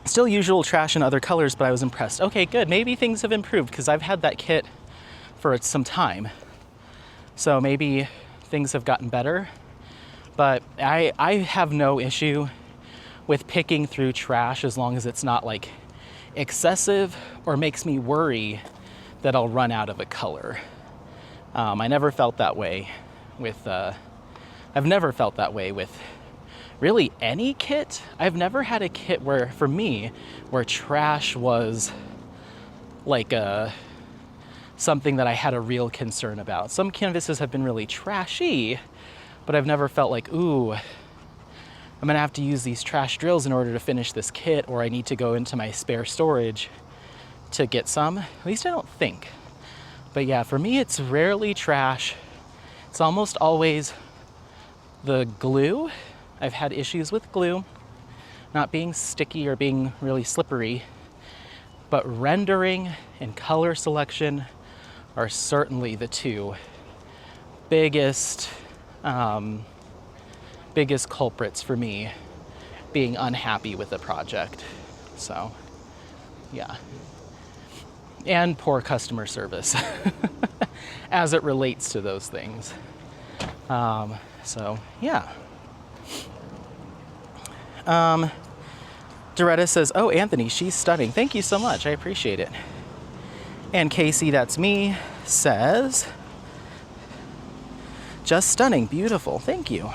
Still usual trash in other colors, but I was impressed. Okay, good. Maybe things have improved, because I've had that kit for some time. So maybe things have gotten better. But I have no issue with picking through trash as long as it's not like excessive or makes me worry that I'll run out of a color. I never felt that way with, I've never felt that way with really any kit. I've never had a kit where, for me, where trash was like something that I had a real concern about. Some canvases have been really trashy, but I've never felt like, ooh, I'm gonna have to use these trash drills in order to finish this kit, or I need to go into my spare storage to get some. At least I don't think. But yeah, for me, it's rarely trash. It's almost always the glue. I've had issues with glue not being sticky or being really slippery, but rendering and color selection are certainly the two biggest culprits for me being unhappy with the project. So, yeah. And poor customer service as it relates to those things. So, yeah. Doretta says, oh, Anthony, she's stunning. Thank you so much. I appreciate it. And Casey, that's me, says, just stunning. Beautiful. Thank you.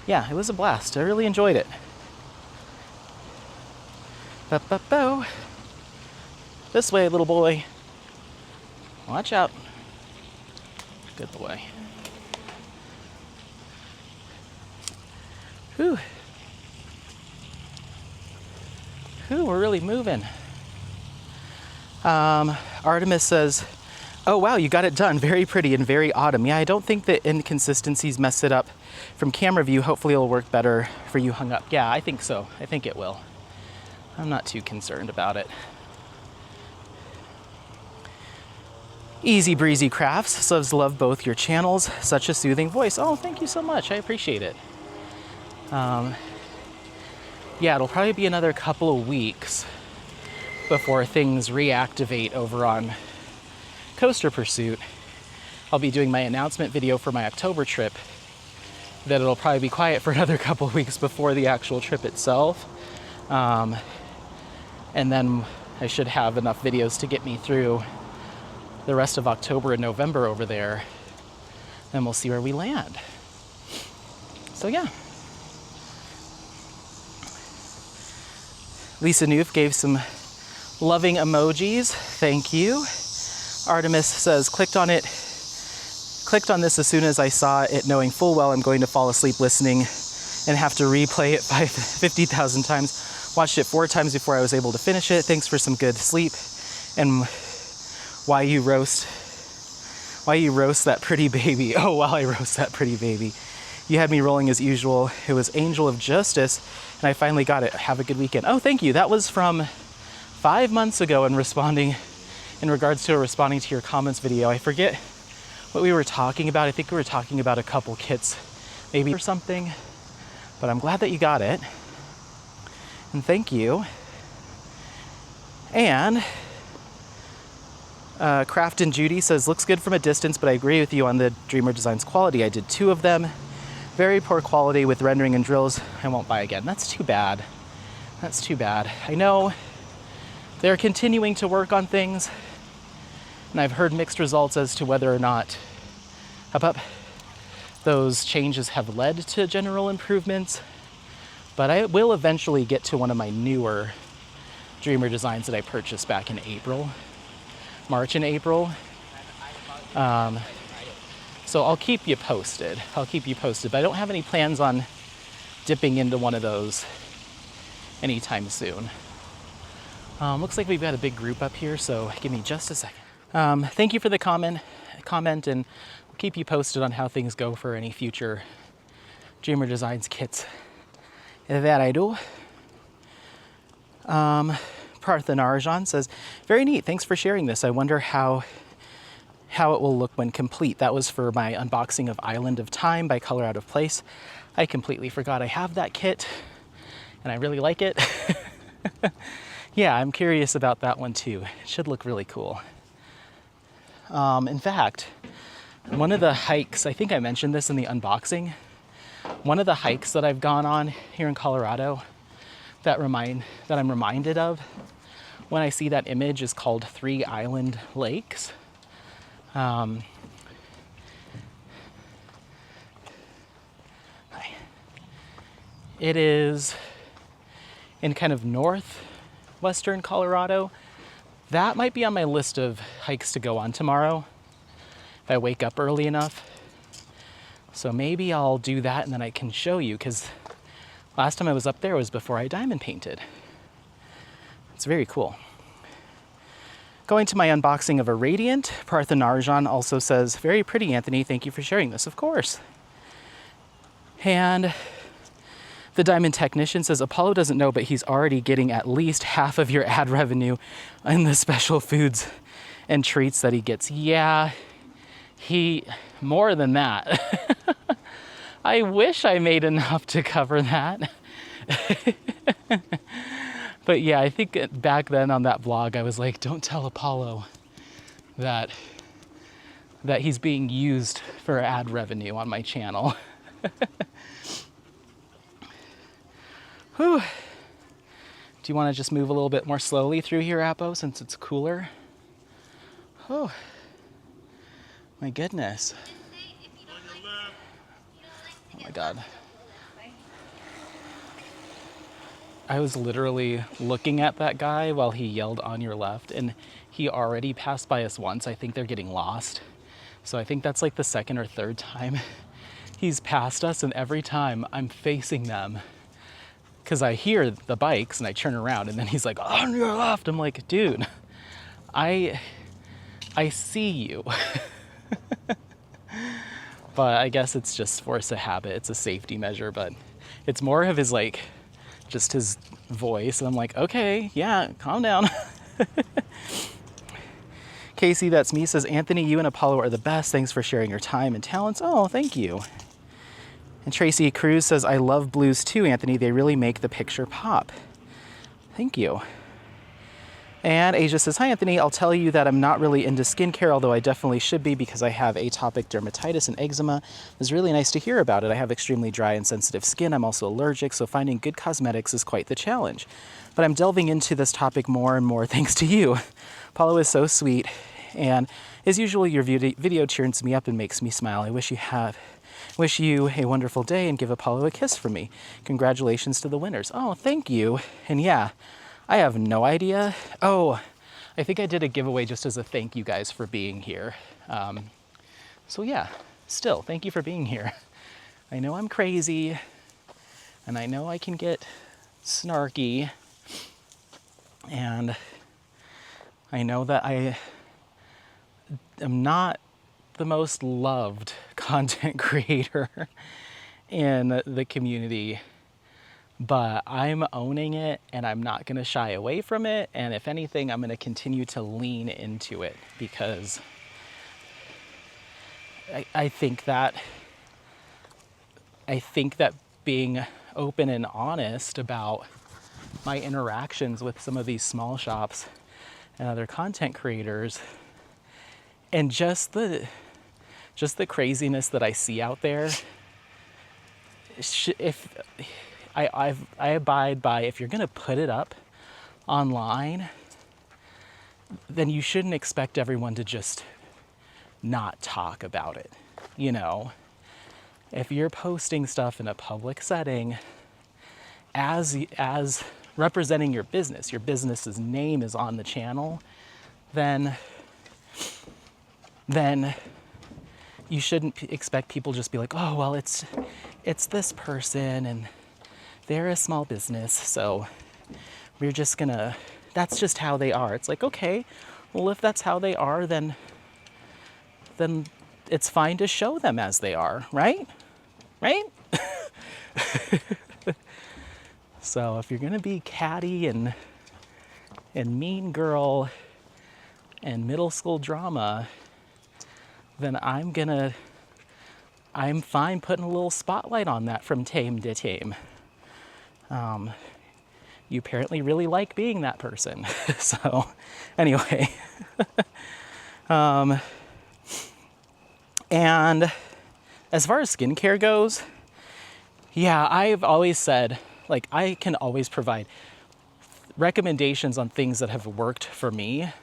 Yeah, it was a blast. I really enjoyed it. Ba-ba-bo. This way, little boy. Watch out. Good boy. Whew. Whew, we're really moving. Artemis says, oh wow, you got it done. Very pretty and very autumn. Yeah, I don't think the inconsistencies mess it up from camera view. Hopefully it'll work better for you hung up. Yeah, I think so. I think it will. I'm not too concerned about it. Easy Breezy Crafts says, love both your channels. Such a soothing voice. Oh, thank you so much. I appreciate it. Yeah, it'll probably be another couple of weeks before things reactivate over on Coaster Pursuit. I'll be doing my announcement video for my October trip that it'll probably be quiet for another couple of weeks before the actual trip itself. And then I should have enough videos to get me through the rest of October and November over there. Then we'll see where we land. So yeah. Lisa Noof gave some loving emojis. Thank you. Artemis says, clicked on this as soon as I saw it, knowing full well I'm going to fall asleep listening and have to replay it 50,000 times. Watched it 4 times before I was able to finish it. Thanks for some good sleep. And why you roast that pretty baby. Oh, while I roast that pretty baby. You had me rolling as usual. It was Angel of Justice, and I finally got it. Have a good weekend. Oh, thank you. That was from 5 months ago in regards to responding to your comments video. I forget what we were talking about. I think we were talking about a couple kits, maybe, or something. But I'm glad that you got it. And thank you. And Craft and Judy says, looks good from a distance, but I agree with you on the Dreamer Designs quality. I did 2 of them. Very poor quality with rendering and drills. I won't buy again. That's too bad. That's too bad. I know they're continuing to work on things, and I've heard mixed results as to whether or not those changes have led to general improvements. But I will eventually get to one of my newer Dreamer Designs that I purchased back in March and April. So I'll keep you posted. But I don't have any plans on dipping into one of those anytime soon. Looks like we've got a big group up here, so give me just a second. Thank you for the comment, and we'll keep you posted on how things go for any future Dreamer Designs kits that I do. Parthanarjan says, very neat, thanks for sharing this. I wonder how it will look when complete. That was for my unboxing of Island of Time by Color Out of Place. I completely forgot I have that kit, and I really like it. Yeah, I'm curious about that one too. It should look really cool. In fact, one of the hikes, I think I mentioned this in the unboxing, one of the hikes that I've gone on here in Colorado that I'm reminded of when I see that image is called Three Island Lakes. It is in kind of northwestern Colorado. That might be on my list of hikes to go on tomorrow if I wake up early enough. So maybe I'll do that and then I can show you, because last time I was up there was before I diamond painted. It's very cool. Going to my unboxing of a Radiant, Parthanarjan also says, very pretty, Anthony. Thank you for sharing this. Of course. And the Diamond Technician says, Apollo doesn't know, but he's already getting at least half of your ad revenue in the special foods and treats that he gets. Yeah, more than that. I wish I made enough to cover that. But yeah, I think back then on that vlog, I was like, don't tell Apollo that he's being used for ad revenue on my channel. Whew. Do you want to just move a little bit more slowly through here, Apo, since it's cooler? Oh, my goodness. Oh my God. I was literally looking at that guy while he yelled on your left, and he already passed by us once. I think they're getting lost. So I think that's like the 2nd or 3rd time he's passed us, and every time I'm facing them because I hear the bikes and I turn around and then he's like, on your left. I'm like, dude, I see you. But I guess it's just force of habit. It's a safety measure, but it's more of his like, just his voice. And I'm like, okay, yeah, calm down. Casey, that's me, says, Anthony, you and Apollo are the best. Thanks for sharing your time and talents. Oh, thank you. And Tracy Cruz says, I love blues too, Anthony. They really make the picture pop. Thank you. And Asia says, hi, Anthony. I'll tell you that I'm not really into skincare, although I definitely should be because I have atopic dermatitis and eczema. It was really nice to hear about it. I have extremely dry and sensitive skin. I'm also allergic, so finding good cosmetics is quite the challenge. But I'm delving into this topic more and more thanks to you. Paulo is so sweet, and as usual, your video cheers me up and makes me smile. I wish you a wonderful day and give Apollo a kiss from me. Congratulations to the winners. Oh, thank you. And yeah, I have no idea. Oh, I think I did a giveaway just as a thank you guys for being here. So yeah, still, thank you for being here. I know I'm crazy, and I know I can get snarky, and I know that I am not the most loved content creator in the community, but I'm owning it and I'm not going to shy away from it. And if anything, I'm going to continue to lean into it because I think that being open and honest about my interactions with some of these small shops and other content creators and just the craziness that I see out there, if I abide by, if you're going to put it up online, then you shouldn't expect everyone to just not talk about it. You know, if you're posting stuff in a public setting as representing your business's name is on the channel, then you shouldn't expect people just be like, oh, well, it's this person and they're a small business, so we're just gonna, that's just how they are. It's like, okay, well, if that's how they are, then it's fine to show them as they are, right? Right? So if you're gonna be catty and mean girl and middle school drama, then I'm fine putting a little spotlight on that from tame to tame. You apparently really like being that person. So anyway, and as far as skincare goes, yeah, I've always said, like, I can always provide recommendations on things that have worked for me.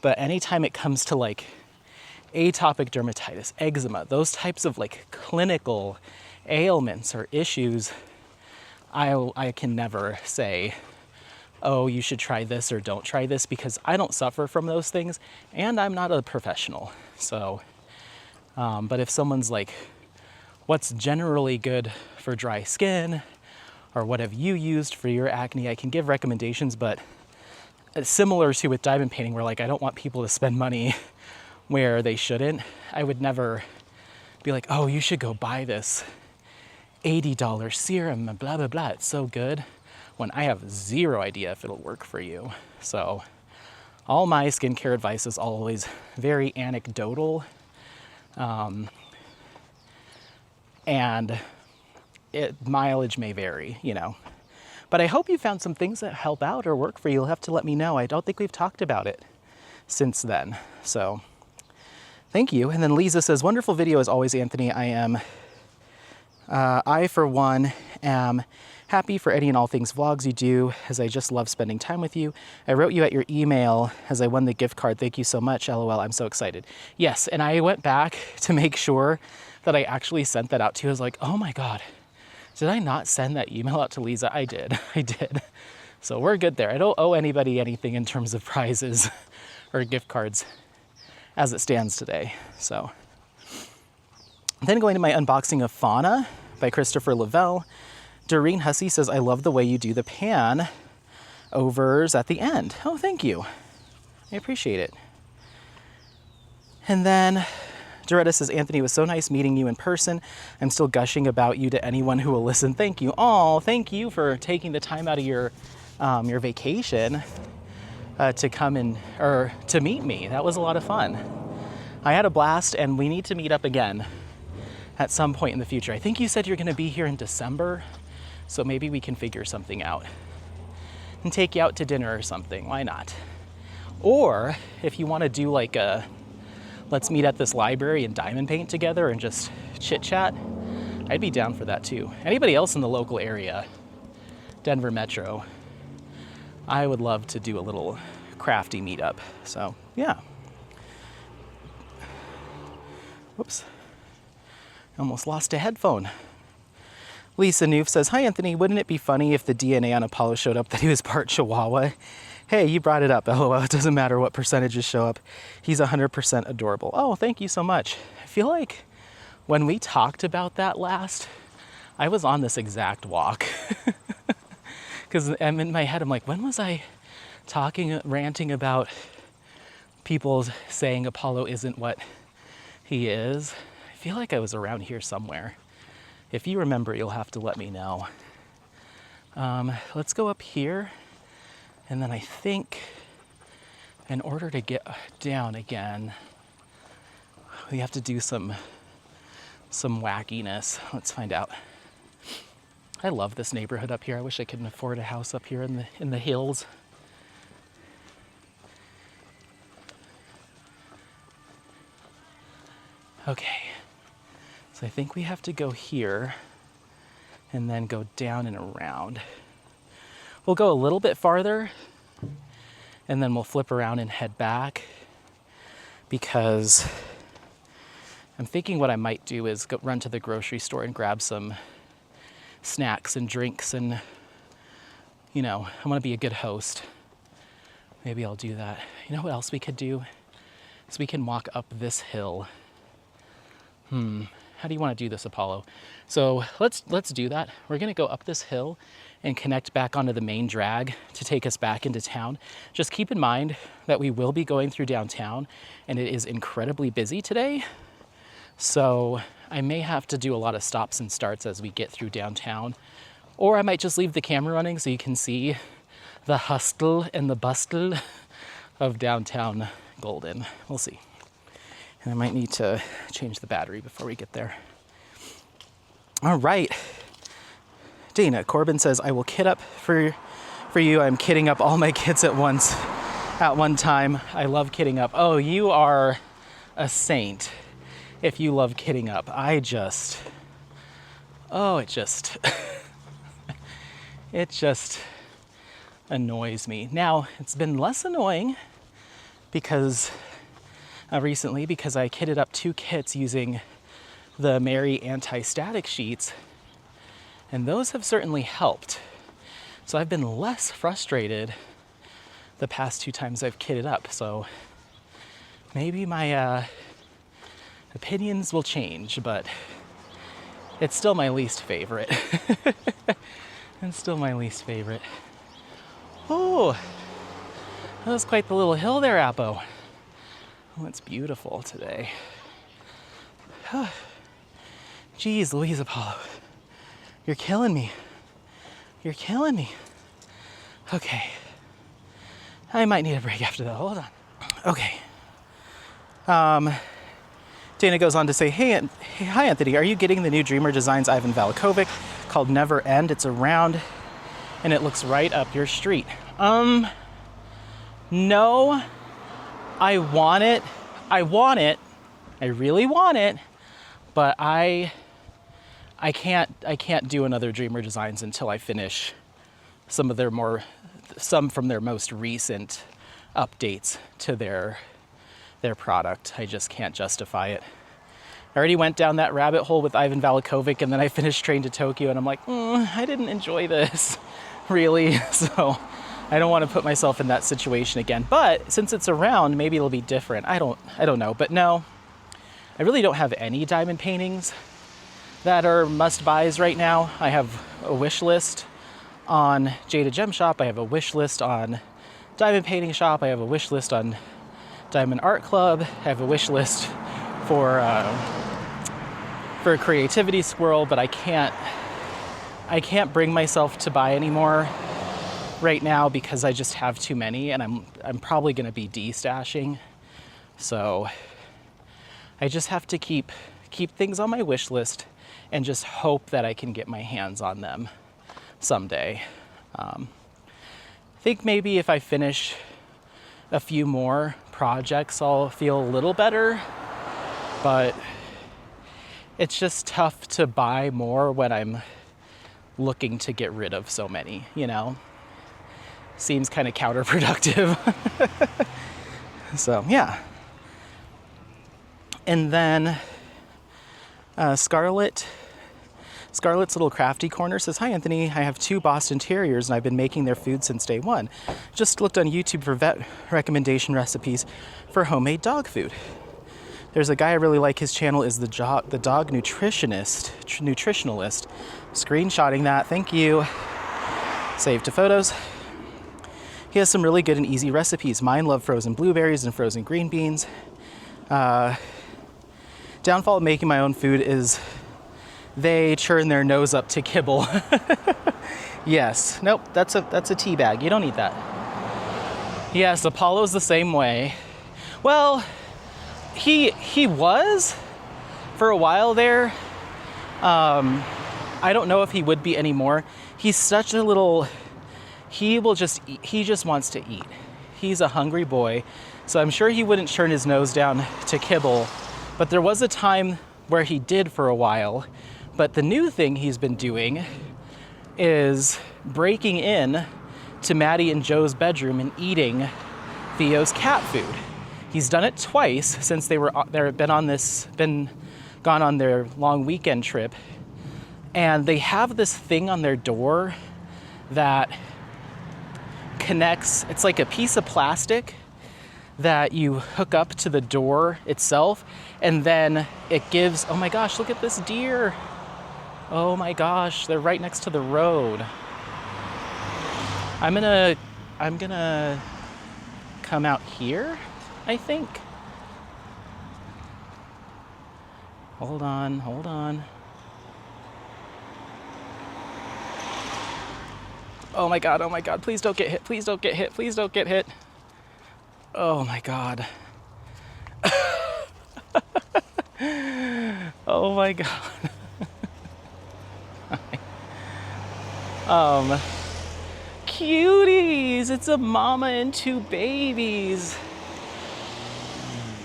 But anytime it comes to like atopic dermatitis, eczema, those types of like clinical ailments or issues, I can never say, oh, you should try this or don't try this, because I don't suffer from those things and I'm not a professional. So, but if someone's like, what's generally good for dry skin, or what have you used for your acne, I can give recommendations, but similar to with diamond painting, where like I don't want people to spend money where they shouldn't. I would never be like, oh, you should go buy this $80 serum and blah, blah, blah, it's so good, when I have zero idea if it'll work for you. So all my skincare advice is always very anecdotal, and mileage may vary, you know. But I hope you found some things that help out or work for you. You'll have to let me know. I don't think we've talked about it since then. So thank you. And then Lisa says, wonderful video as always, Anthony. I, for one, am happy for any and all things vlogs you do, as I just love spending time with you. I wrote you at your email as I won the gift card. Thank you so much. LOL, I'm so excited. Yes, and I went back to make sure that I actually sent that out to you. I was like, oh my God, did I not send that email out to Lisa? I did. So we're good there. I don't owe anybody anything in terms of prizes or gift cards as it stands today. So then going to my unboxing of Fauna by Christopher Lavelle. Doreen Hussey says, I love the way you do the pan overs at the end. Oh, thank you. I appreciate it. And then Doretta says, Anthony, it was so nice meeting you in person. I'm still gushing about you to anyone who will listen. Thank you. Oh, thank you for taking the time out of your vacation to come in, or to meet me. That was a lot of fun. I had a blast, and we need to meet up again at some point in the future. I think you said you're going to be here in December, so maybe we can figure something out. and take you out to dinner or something. Why not? Or if you want to do like a let's meet at this library and diamond paint together and just chit chat, I'd be down for that too. Anybody else in the local area, Denver Metro, I would love to do a little crafty meetup. So yeah. Whoops. Almost lost a headphone. Lisa Noof says, hi Anthony, wouldn't it be funny if the DNA on Apollo showed up that he was part Chihuahua? Hey, you brought it up. LOL, it doesn't matter what percentages show up. He's 100% adorable. Oh, thank you so much. I feel like when we talked about that last, I was on this exact walk. Because I'm in my head, I'm like, when was I ranting about people saying Apollo isn't what he is? I feel like I was around here somewhere. If you remember, you'll have to let me know. Let's go up here. And then I think in order to get down again, we have to do some wackiness. Let's find out. I love this neighborhood up here. I wish I could afford a house up here in the hills. Okay. So I think we have to go here and then go down and around. We'll go a little bit farther and then we'll flip around and head back, because I'm thinking what I might do is run to the grocery store and grab some snacks and drinks, and you know, I want to be a good host. Maybe I'll do that. You know what else we could do? Is we can walk up this hill. How do you want to do this, Apollo? So let's do that. We're gonna go up this hill and connect back onto the main drag to take us back into town. Just keep in mind that we will be going through downtown and it is incredibly busy today. So I may have to do a lot of stops and starts as we get through downtown, or I might just leave the camera running so you can see the hustle and the bustle of downtown Golden. We'll see. And I might need to change the battery before we get there. All right. Dana Corbin says, I will kid up for you. I'm kidding up all my kids at once, at one time. I love kidding up. Oh, you are a saint if you love kidding up. it just annoys me. Now, it's been less annoying because recently, because I kitted up 2 kits using the Mary anti-static sheets, and those have certainly helped. So I've been less frustrated the past 2 times I've kitted up. So maybe my opinions will change, but it's still my least favorite. It's still my least favorite. Oh, that was quite the little hill there, Apo. Oh, it's beautiful today. Geez, Louise, Apollo. You're killing me. You're killing me. Okay. I might need a break after that. Hold on. Okay. Dana goes on to say, hi, Anthony. Are you getting the new Dreamer Designs Ivan Valakovic called Never End? It's around and it looks right up your street. No. I want it. I really want it. But I can't do another Dreamer Designs until I finish some from their most recent updates to their product. I just can't justify it. I already went down that rabbit hole with Ivan Valakovic, and then I finished Train to Tokyo, and I'm like, I didn't enjoy this, really. So I don't want to put myself in that situation again. But since it's around, maybe it'll be different. I don't know. But no, I really don't have any diamond paintings that are must-buys right now. I have a wish list on Jada Gem Shop. I have a wish list on Diamond Painting Shop. I have a wish list on Diamond Art Club. I have a wish list for Creativity Squirrel, but I can't bring myself to buy any more right now because I just have too many, and I'm probably going to be destashing. So I just have to keep things on my wish list and just hope that I can get my hands on them someday. think maybe if I finish a few more projects, I'll feel a little better, but it's just tough to buy more when I'm looking to get rid of so many, you know? Seems kind of counterproductive. So, yeah. And then Scarlett's little crafty corner says, "Hi Anthony, I have 2 Boston Terriers and I've been making their food since day one. Just looked on YouTube for vet recommendation recipes for homemade dog food. There's a guy I really like, his channel is the Dog Nutritionalist. Screenshotting that, thank you. Save to photos. He has some really good and easy recipes. Mine love frozen blueberries and frozen green beans. Downfall of making my own food is they churn their nose up to kibble." Yes, nope, that's a tea bag. You don't need that. Yes, Apollo's the same way. Well, he was for a while there. I don't know if he would be anymore. He's such a little, he just wants to eat. He's a hungry boy, so I'm sure he wouldn't turn his nose down to kibble. But there was a time where he did for a while. But the new thing he's been doing is breaking in to Maddie and Joe's bedroom and eating Theo's cat food. He's done it twice since they've been gone on their long weekend trip. And they have this thing on their door that connects, it's like a piece of plastic that you hook up to the door itself, and then it gives, oh my gosh, look at this deer. Oh my gosh, they're right next to the road. I'm gonna come out here, I think. Hold on. Oh my god, please don't get hit. Oh my god. Oh my god. Cuties! It's a mama and 2 babies.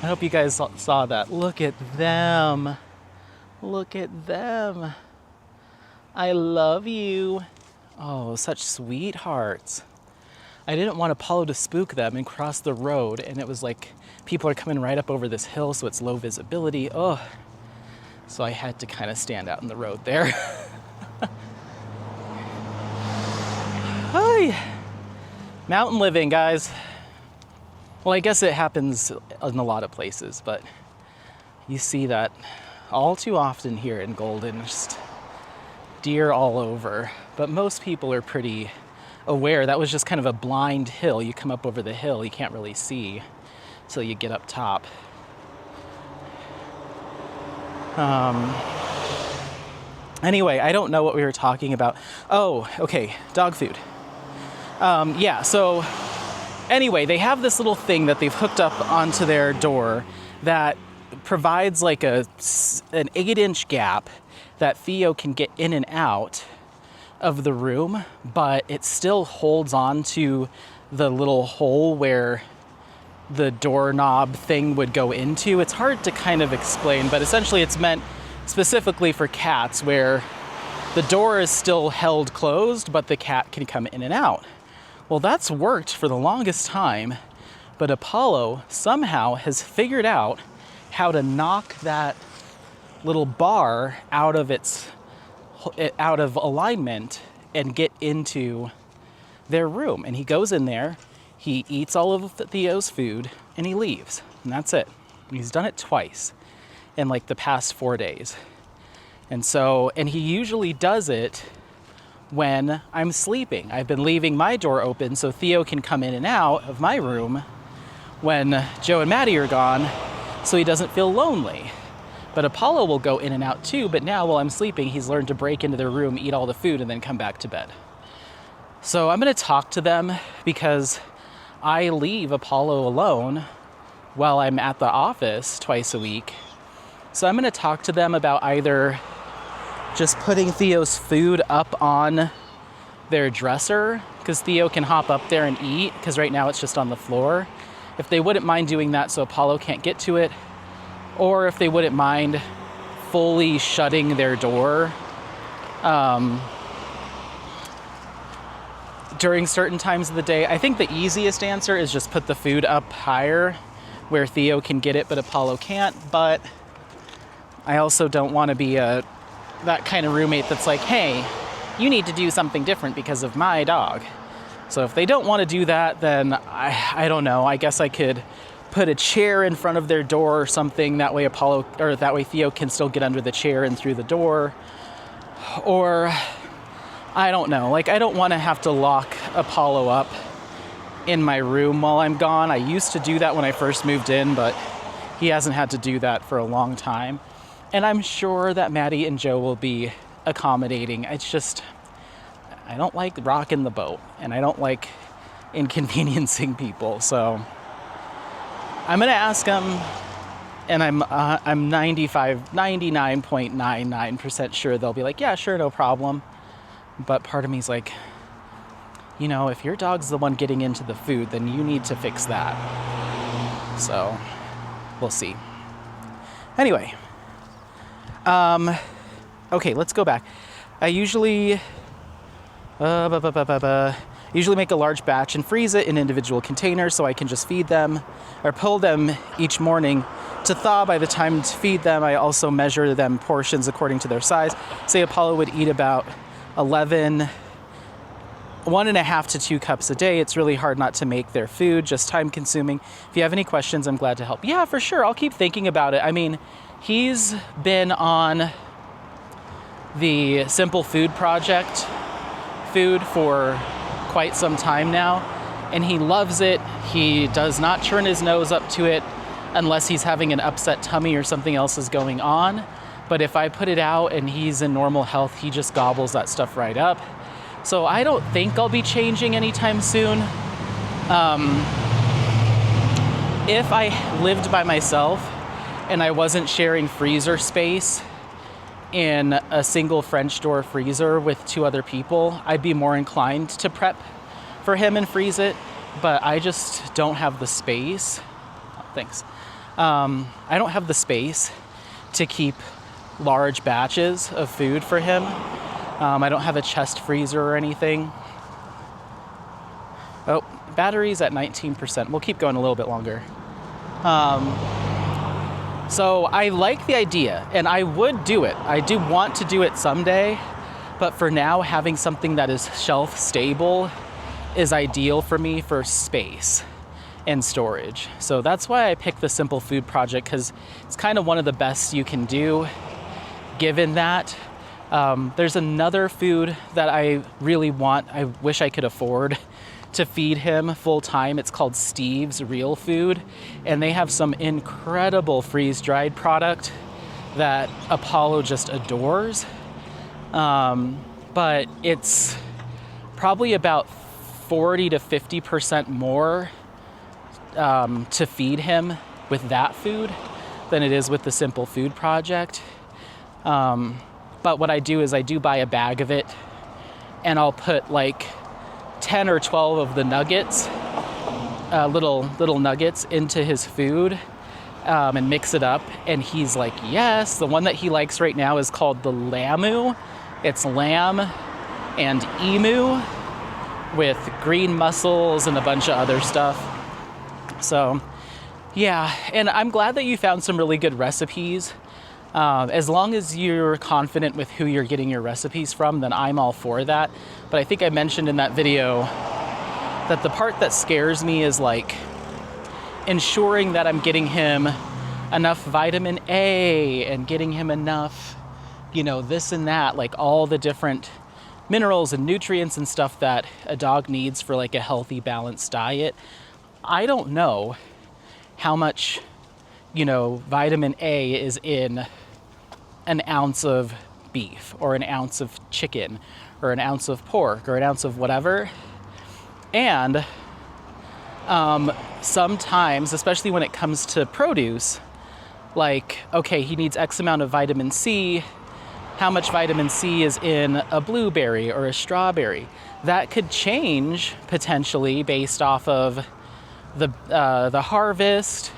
I hope you guys saw that. Look at them. I love you. Oh, such sweethearts. I didn't want Apollo to spook them and cross the road, and it was like people are coming right up over this hill, so it's low visibility. Oh, so I had to kind of stand out in the road there. Hi, mountain living, guys. Well, I guess it happens in a lot of places, but you see that all too often here in Golden, just deer all over. But most people are pretty aware that was just kind of a blind hill. You come up over the hill, you can't really see till you get up top. Anyway, I don't know what we were talking about. Oh, okay, dog food. Yeah, so anyway, they have this little thing that they've hooked up onto their door that provides like an 8-inch gap that Theo can get in and out of the room, but it still holds on to the little hole where the doorknob thing would go into. It's hard to kind of explain, but essentially it's meant specifically for cats where the door is still held closed, but the cat can come in and out. Well, that's worked for the longest time, but Apollo somehow has figured out how to knock that little bar out of alignment and get into their room. And he goes in there, he eats all of Theo's food, and he leaves. And that's it. He's done it twice in like the past 4 days. And he usually does it when I'm sleeping. I've been leaving my door open so Theo can come in and out of my room when Joe and Maddie are gone, so he doesn't feel lonely. But Apollo will go in and out too, but now while I'm sleeping, he's learned to break into their room, eat all the food, and then come back to bed. So I'm gonna talk to them because I leave Apollo alone while I'm at the office twice a week. So I'm gonna talk to them about either just putting Theo's food up on their dresser, because Theo can hop up there and eat, because right now it's just on the floor. If they wouldn't mind doing that so Apollo can't get to it, or if they wouldn't mind fully shutting their door during certain times of the day. I think the easiest answer is just put the food up higher where Theo can get it but Apollo can't. But I also don't want to be that kind of roommate that's like, hey, you need to do something different because of my dog. So if they don't want to do that, then I don't know. I guess I could put a chair in front of their door or something. That way Theo can still get under the chair and through the door. Or I don't know. Like, I don't want to have to lock Apollo up in my room while I'm gone. I used to do that when I first moved in, but he hasn't had to do that for a long time. And I'm sure that Maddie and Joe will be accommodating. It's just, I don't like rocking the boat, and I don't like inconveniencing people. So I'm going to ask them, and I'm 99.99% sure they'll be like, yeah, sure, no problem. But part of me is like, you know, if your dog's the one getting into the food, then you need to fix that. So we'll see. Anyway, okay, let's go back. I usually make a large batch and freeze it in individual containers so I can just feed them or pull them each morning to thaw. By the time to feed them, I also measure them portions according to their size. Say Apollo would eat about 1.5 to 2 cups a day. It's really hard not to make their food, just time consuming. If you have any questions, I'm glad to help. Yeah, for sure. I'll keep thinking about it. I mean, he's been on the Simple Food Project food for quite some time now, and he loves it. He does not turn his nose up to it unless he's having an upset tummy or something else is going on. But if I put it out and he's in normal health, he just gobbles that stuff right up. So I don't think I'll be changing anytime soon. If I lived by myself and I wasn't sharing freezer space in a single French door freezer with 2 other people, I'd be more inclined to prep for him and freeze it. But I just don't have the space. Oh, thanks. I don't have the space to keep large batches of food for him. I don't have a chest freezer or anything. Oh, battery's at 19%. We'll keep going a little bit longer. So I like the idea, and I would do it. I do want to do it someday, but for now, having something that is shelf stable is ideal for me for space and storage. So that's why I picked the Simple Food Project, because it's kind of one of the best you can do, given that. There's another food that I really want, I wish I could afford to feed him full time. It's called Steve's Real Food, and they have some incredible freeze-dried product that Apollo just adores. But it's probably about 40 to 50% more to feed him with that food than it is with the Simple Food Project. But what I do is I do buy a bag of it, and I'll put like 10 or 12 of the nuggets, little nuggets, into his food and mix it up. And he's like, yes. The one that he likes right now is called the Lamu. It's lamb and emu with green mussels and a bunch of other stuff. So yeah, and I'm glad that you found some really good recipes. As long as you're confident with who you're getting your recipes from, then I'm all for that. But I think I mentioned in that video that the part that scares me is like ensuring that I'm getting him enough vitamin A and getting him enough, this and that, like all the different minerals and nutrients and stuff that a dog needs for like a healthy, balanced diet. I don't know how much, vitamin A is in an ounce of beef or an ounce of chicken or an ounce of pork or an ounce of whatever. And sometimes, especially when it comes to produce, like, okay, he needs X amount of vitamin C, how much vitamin C is in a blueberry or a strawberry. That could change potentially based off of the harvest,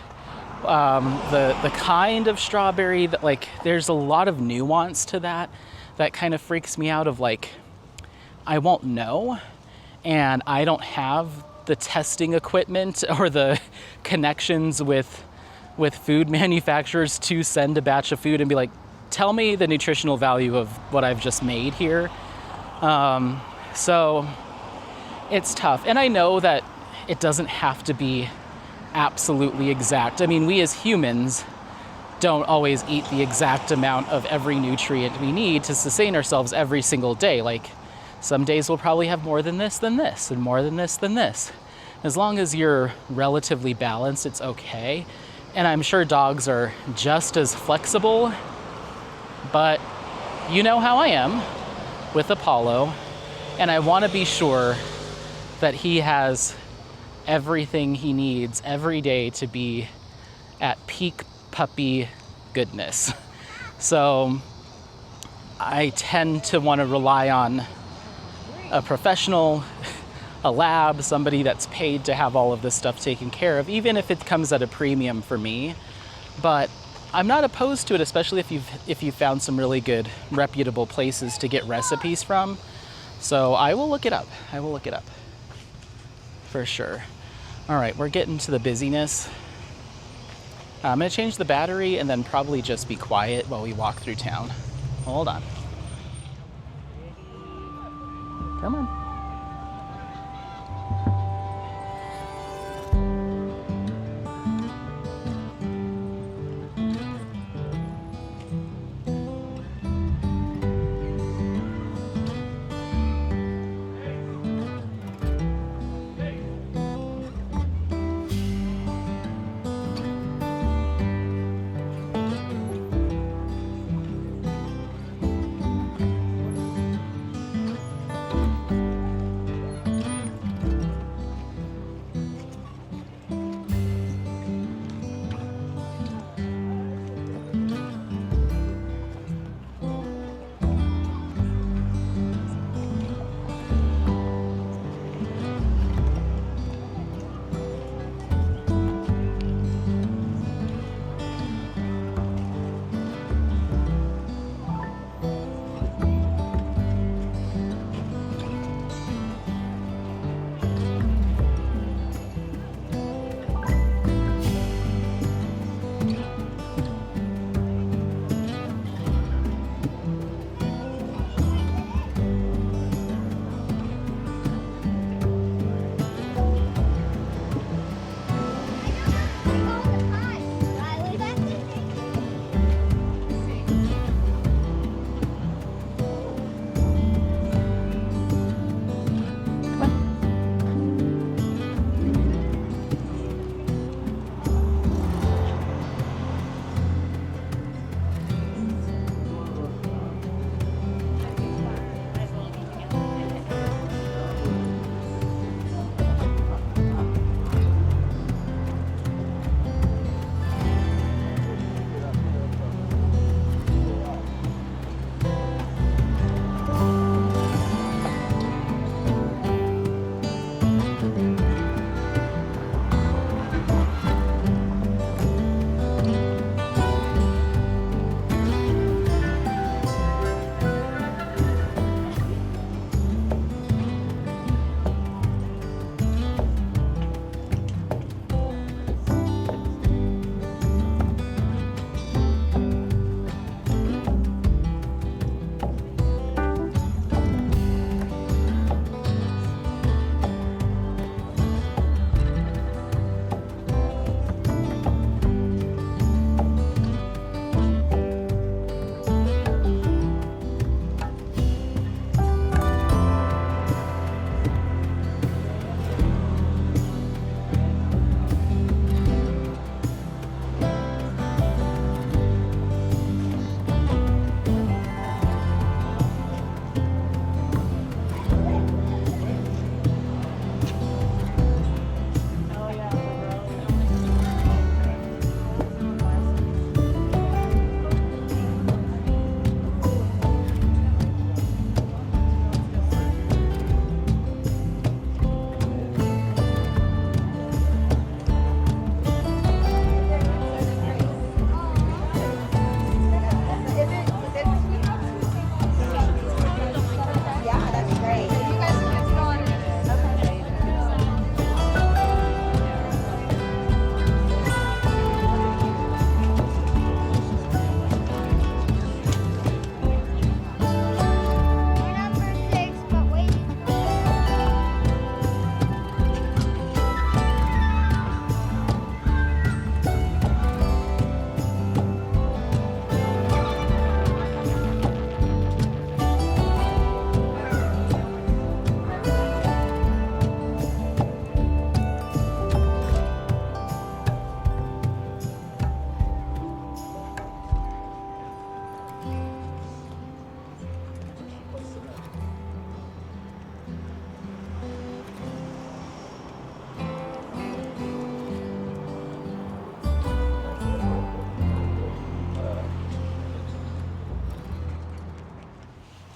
the kind of strawberry. That, like, there's a lot of nuance to that kind of freaks me out. Of like, I won't know, and I don't have the testing equipment or the connections with food manufacturers to send a batch of food and be like, tell me the nutritional value of what I've just made here. So it's tough. And I know that it doesn't have to be absolutely exact. I mean, we as humans don't always eat the exact amount of every nutrient we need to sustain ourselves every single day. Like, some days we'll probably have more than this, and more than this. As long as you're relatively balanced, it's okay. And I'm sure dogs are just as flexible, but you know how I am with Apollo, and I want to be sure that he has everything he needs every day to be at peak puppy goodness. So I tend to want to rely on a professional, a lab, somebody that's paid to have all of this stuff taken care of, even if it comes at a premium for me. But I'm not opposed to it, especially if you've found some really good, reputable places to get recipes from. So I will look it up. For sure. All right, we're getting to the busyness. I'm gonna change the battery and then probably just be quiet while we walk through town. Hold on. Come on.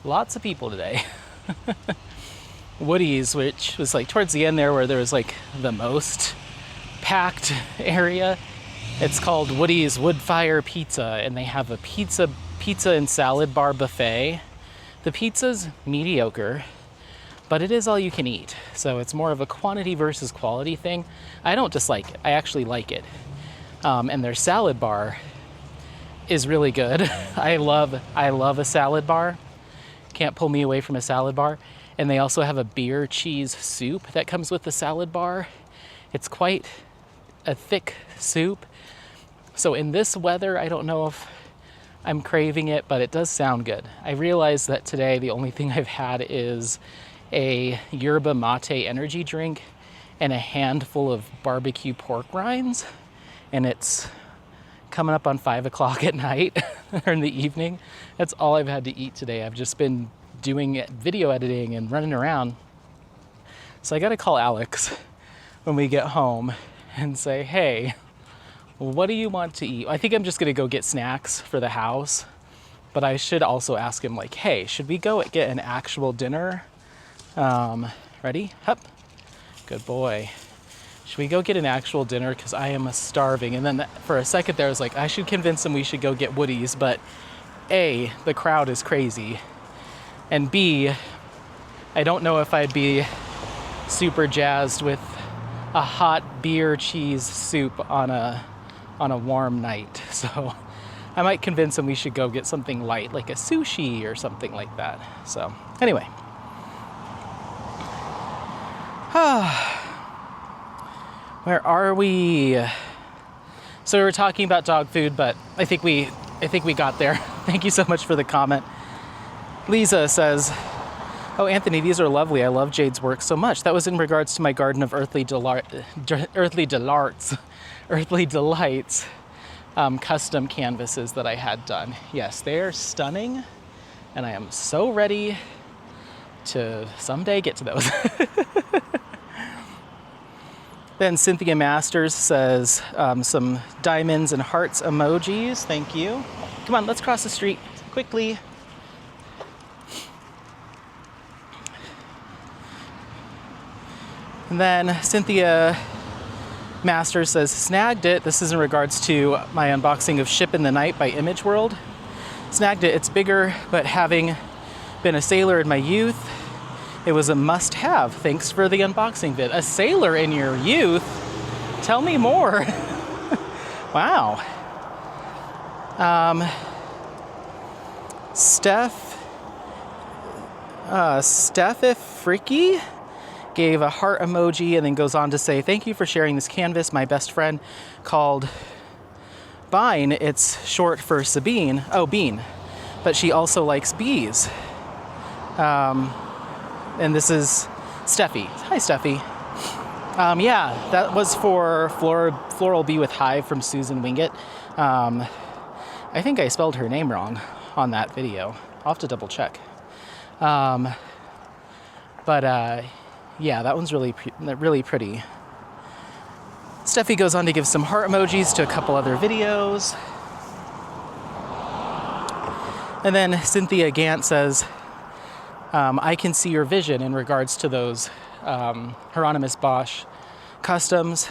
Lots of people today. Woody's, which was like towards the end there where there was like the most packed area. It's called Woody's Woodfire Pizza, and they have a pizza and salad bar buffet. The pizza's mediocre, but it is all you can eat. So it's more of a quantity versus quality thing. I don't dislike it. I actually like it. And their salad bar is really good. I love a salad bar. Can't pull me away from a salad bar. And they also have a beer cheese soup that comes with the salad bar. It's quite a thick soup. So in this weather, I don't know if I'm craving it, but it does sound good. I realized that today the only thing I've had is a yerba mate energy drink and a handful of barbecue pork rinds. And it's coming up on 5 o'clock at night or in the evening. That's all I've had to eat today. I've just been doing video editing and running around. So I got to call Alex when we get home and say, hey, what do you want to eat? I think I'm just going to go get snacks for the house, but I should also ask him like, hey, should we go get an actual dinner? Ready? Hup. Good boy. Should we go get an actual dinner? Because I am starving. And then for a second there, I was like, I should convince him we should go get Woody's, but A, the crowd is crazy. And B, I don't know if I'd be super jazzed with a hot beer cheese soup on a warm night. So I might convince him we should go get something light, like a sushi or something like that. So anyway. Where are we? So we were talking about dog food, but I think we got there. Thank you so much for the comment. Lisa says, oh, Anthony, these are lovely. I love Jade's work so much. That was in regards to my garden of earthly delights, custom canvases that I had done. Yes, they are stunning, and I am so ready to someday get to those. Then Cynthia Masters says some diamonds and hearts emojis. Thank you. Come on, let's cross the street quickly. And then Cynthia Masters says, snagged it. This is in regards to my unboxing of Ship in the Night by Image World. Snagged it. It's bigger, but having been a sailor in my youth, it was a must-have. Thanks for the unboxing vid. A sailor in your youth? Tell me more. Wow. Steph Fricky gave a heart emoji and then goes on to say, thank you for sharing this canvas. My best friend called Bean. It's short for Sabine. Oh, Bean. But she also likes bees. And this is Steffi. Hi, Steffi. Yeah, that was for Floral Bee with Hive from Susan Wingett. I think I spelled her name wrong on that video. I'll have to double check. Yeah, that one's really pretty. Steffi goes on to give some heart emojis to a couple other videos. And then Cynthia Gant says, I can see your vision in regards to those Hieronymus Bosch customs.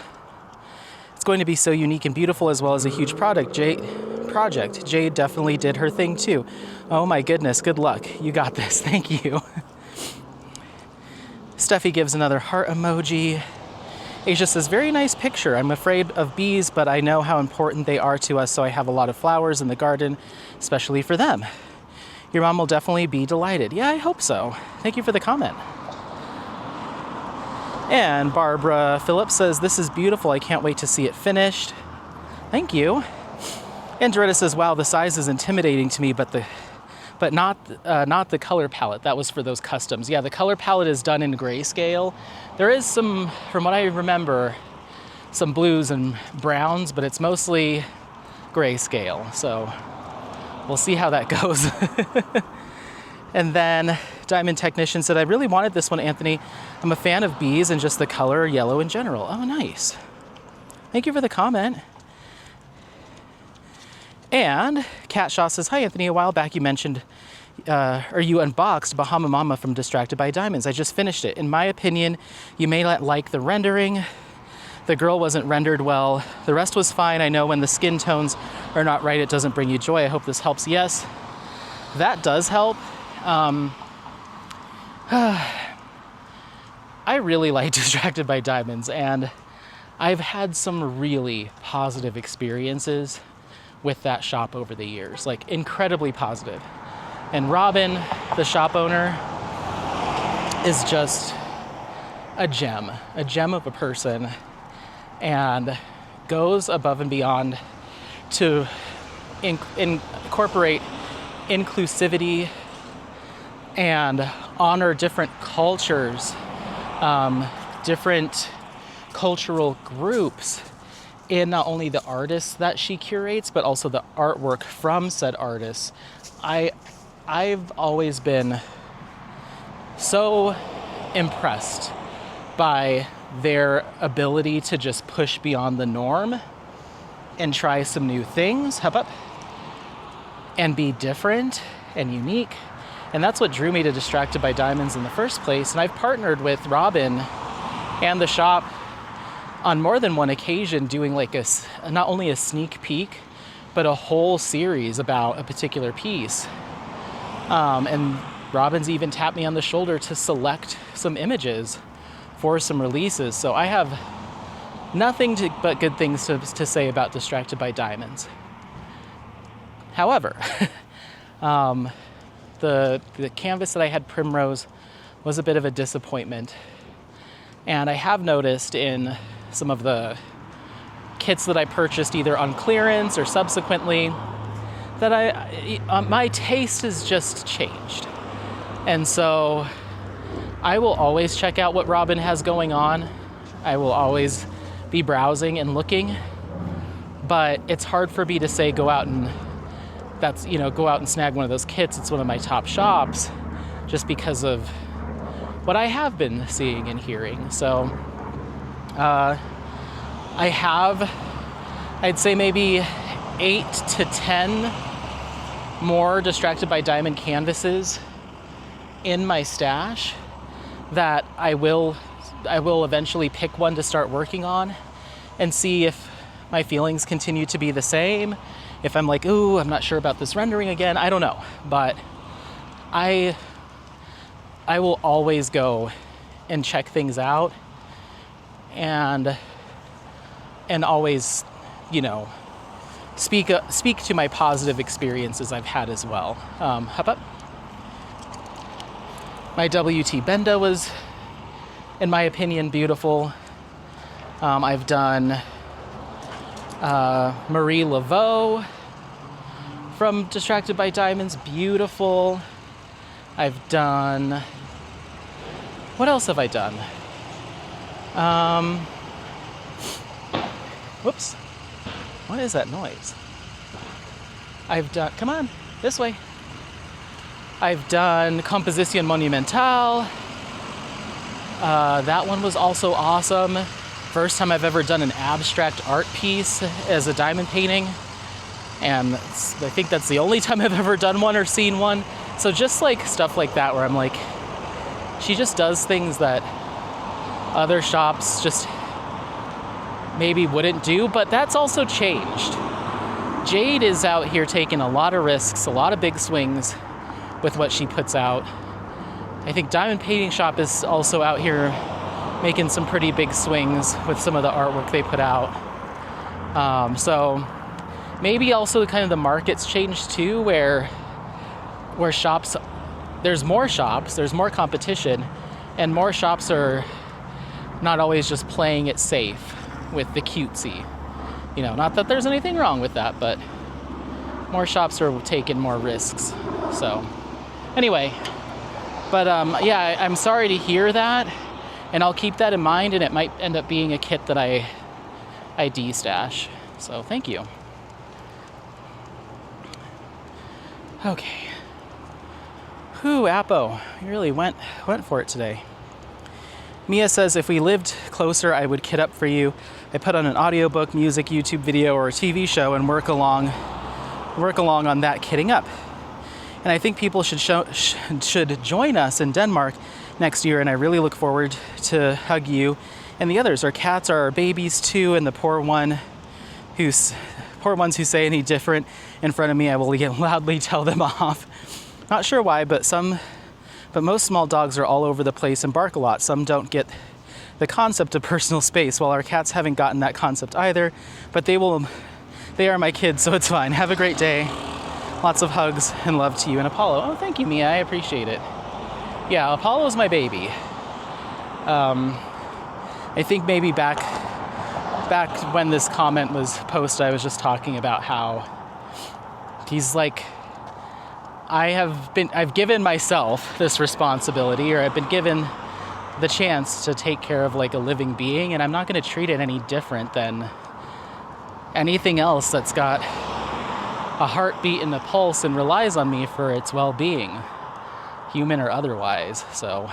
It's going to be so unique and beautiful, as well as a huge project. Jade definitely did her thing too. Oh my goodness, good luck. You got this. Thank you. Steffi gives another heart emoji. Asia says, very nice picture. I'm afraid of bees, but I know how important they are to us, so I have a lot of flowers in the garden, especially for them. Your mom will definitely be delighted. Yeah, I hope so. Thank you for the comment. And Barbara Phillips says, this is beautiful. I can't wait to see it finished. Thank you. And Doretta says, wow, the size is intimidating to me, but not the color palette. That was for those customs. Yeah, the color palette is done in grayscale. There is some, from what I remember, some blues and browns, but it's mostly grayscale. So we'll see how that goes. And then Diamond Technician said, I really wanted this one, Anthony. I'm a fan of bees and just the color yellow in general. Oh, nice. Thank you for the comment. And Cat Shaw says, hi, Anthony. A while back you mentioned you unboxed Bahama Mama from Distracted by Diamonds. I just finished it. In my opinion, you may not like the rendering. The girl wasn't rendered well. The rest was fine. I know when the skin tones are not right, it doesn't bring you joy. I hope this helps. Yes, that does help. I really like Distracted by Diamonds, and I've had some really positive experiences with that shop over the years, like incredibly positive. And Robin, the shop owner, is just a gem of a person, and goes above and beyond to incorporate inclusivity and honor different cultures, different cultural groups in not only the artists that she curates, but also the artwork from said artists. I've always been so impressed by their ability to just push beyond the norm and try some new things, and be different and unique. And that's what drew me to Distracted by Diamonds in the first place. And I've partnered with Robin and the shop on more than one occasion, doing like not only a sneak peek, but a whole series about a particular piece. And Robin's even tapped me on the shoulder to select some images for some releases. So I have nothing but good things to say about Distracted by Diamonds. However, the canvas that I had, Primrose, was a bit of a disappointment. And I have noticed in some of the kits that I purchased either on clearance or subsequently that my taste has just changed. And so I will always check out what Robin has going on. I will always be browsing and looking, but it's hard for me to say go out and snag one of those kits. It's one of my top shops just because of what I have been seeing and hearing. So I have, I'd say maybe 8 to 10 more Distracted by Diamond canvases in my stash that I will eventually pick one to start working on and see if my feelings continue to be the same. If I'm like, ooh, I'm not sure about this rendering again, I don't know. But I will always go and check things out and always, speak to my positive experiences I've had as well. My WT Benda was, in my opinion, beautiful. I've done Marie Laveau from Distracted by Diamonds, beautiful. I've done, what else have I done? Whoops, what is that noise? I've done, come on, this way. I've done Composition Monumentale. That one was also awesome. First time I've ever done an abstract art piece as a diamond painting. And I think that's the only time I've ever done one or seen one. So just like stuff like that where I'm like, she just does things that other shops just maybe wouldn't do, but that's also changed. Jade is out here taking a lot of risks, a lot of big swings with what she puts out. I think Diamond Painting Shop is also out here making some pretty big swings with some of the artwork they put out. So maybe also kind of the market's changed too, where shops, there's more shops, there's more competition, and more shops are not always just playing it safe with the cutesy. Not that there's anything wrong with that, but more shops are taking more risks. So anyway, but yeah, I'm sorry to hear that, and I'll keep that in mind, and it might end up being a kit that I de-stash. So thank you. Okay. Whew, Apo, you really went for it today. Mia says, if we lived closer, I would kit up for you. I put on an audiobook, music, YouTube video, or a TV show and work along on that kitting up. And I think people should join us in Denmark next year, and I really look forward to hug you and the others. Our cats are our babies too, and the poor ones who say any different in front of me, I will loudly tell them off. Not sure why, but most small dogs are all over the place and bark a lot. Some don't get the concept of personal space. Well, our cats haven't gotten that concept either, but they are my kids, so it's fine. Have a great day. Lots of hugs and love to you and Apollo. Oh, thank you, Mia. I appreciate it. Yeah, Apollo's my baby. I think maybe back when this comment was posted, I was just talking about how he's like, I've given myself this responsibility, or I've been given the chance to take care of like a living being, and I'm not going to treat it any different than anything else that's got a heartbeat and a pulse and relies on me for its well-being, human or otherwise. So,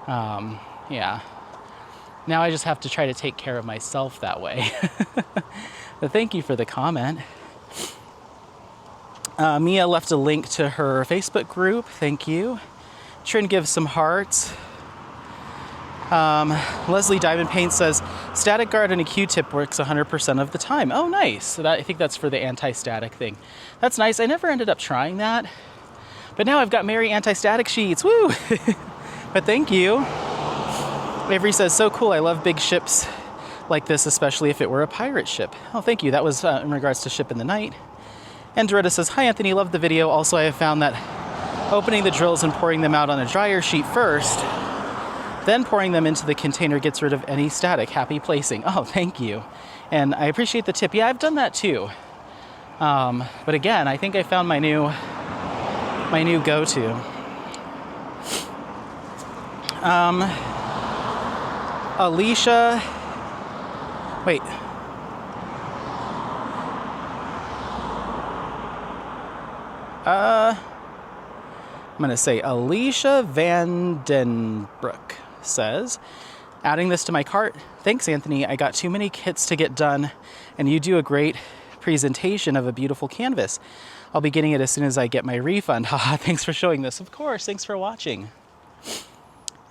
yeah. Now I just have to try to take care of myself that way. But thank you for the comment. Mia left a link to her Facebook group. Thank you. Trin gives some hearts. Leslie Diamond Paint says, static guard and a Q-tip works 100% of the time. Oh, nice. So I think that's for the anti-static thing. That's nice. I never ended up trying that. But now I've got Mary anti-static sheets. Woo! But thank you. Avery says, so cool. I love big ships like this, especially if it were a pirate ship. Oh, thank you. That was in regards to Ship in the Night. And Doretta says, hi, Anthony. Love the video. Also, I have found that opening the drills and pouring them out on a dryer sheet first, then pouring them into the container gets rid of any static. Happy placing. Oh, thank you. And I appreciate the tip. Yeah, I've done that too. But again, I think I found my new go-to. Alicia, wait. I'm gonna say Alicia Vandenbroek says, adding this to my cart. Thanks, Anthony. I got too many kits to get done, and you do a great presentation of a beautiful canvas. I'll be getting it as soon as I get my refund. Haha, thanks for showing this. Of course, thanks for watching.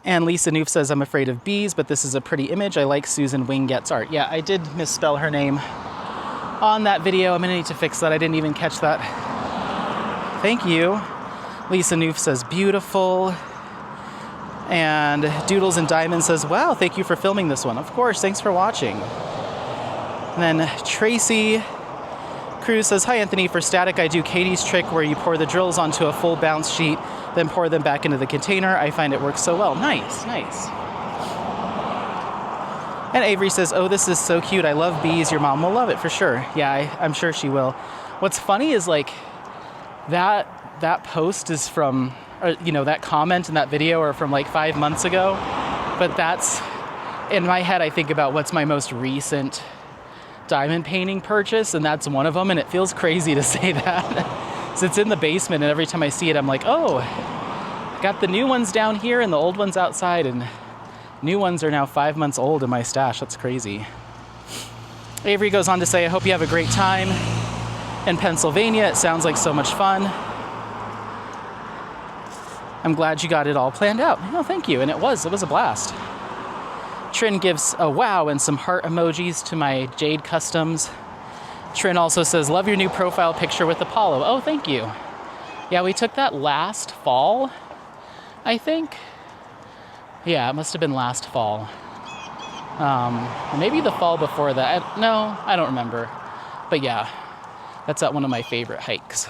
And Lisa Noof says, I'm afraid of bees, but this is a pretty image. I like Susan Winget's art. Yeah, I did misspell her name on that video. I'm gonna need to fix that. I didn't even catch that. Thank you. Lisa Noof says, beautiful. And Doodles and Diamond says, wow, thank you for filming this one. Of course, thanks for watching. And then Tracy Cruz says, hi, Anthony. For static, I do Katie's trick where you pour the drills onto a full bounce sheet, then pour them back into the container. I find it works so well. Nice, nice. And Avery says, oh, this is so cute. I love bees. Your mom will love it for sure. Yeah, I'm sure she will. What's funny is like that post is from, that comment in that video are from like 5 months ago. But that's, in my head, I think about what's my most recent diamond painting purchase, and that's one of them, and it feels crazy to say that. So it's in the basement, and every time I see it, I'm like, oh, got the new ones down here and the old ones outside, and new ones are now 5 months old in my stash. That's crazy. Avery goes on to say, I hope you have a great time in Pennsylvania. It sounds like so much fun. I'm glad you got it all planned out. Oh, thank you. And it was a blast. Trin gives a wow and some heart emojis to my Jade Customs. Trin also says, love your new profile picture with Apollo. Oh, thank you. Yeah, we took that last fall, I think. Yeah, it must have been last fall. Maybe the fall before that. No, I don't remember. But yeah, that's at one of my favorite hikes.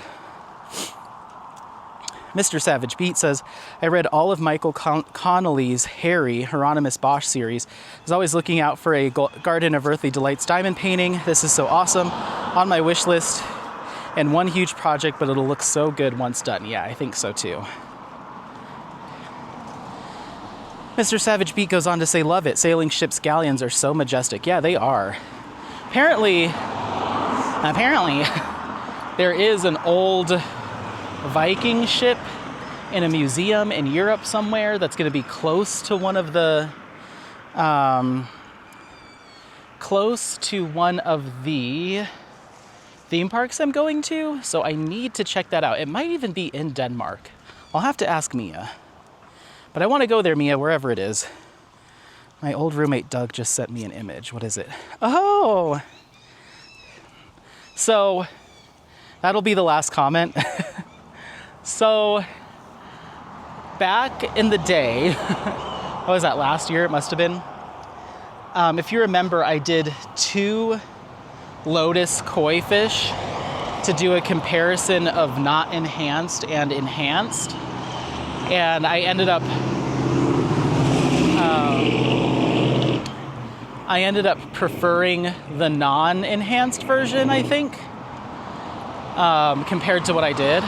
Mr. Savage Beat says, I read all of Michael Connolly's Harry Hieronymus Bosch series. I was always looking out for a Garden of Earthly Delights diamond painting. This is so awesome. On my wish list. And one huge project, but it'll look so good once done. Yeah, I think so too. Mr. Savage Beat goes on to say, love it. Sailing ships' galleons are so majestic. Yeah, they are. Apparently, there is an old Viking ship in a museum in Europe somewhere that's going to be close to one of the theme parks I'm going to, so I need to check that out. It might even be in Denmark. I'll have to ask Mia. But I want to go there, Mia, wherever it is. My old roommate Doug just sent me an image. What is it? Oh! So, that'll be the last comment. So, back in the day, what was that, last year it must have been? If you remember, I did 2 lotus koi fish to do a comparison of not enhanced and enhanced. And I ended up preferring the non-enhanced version, I think, compared to what I did.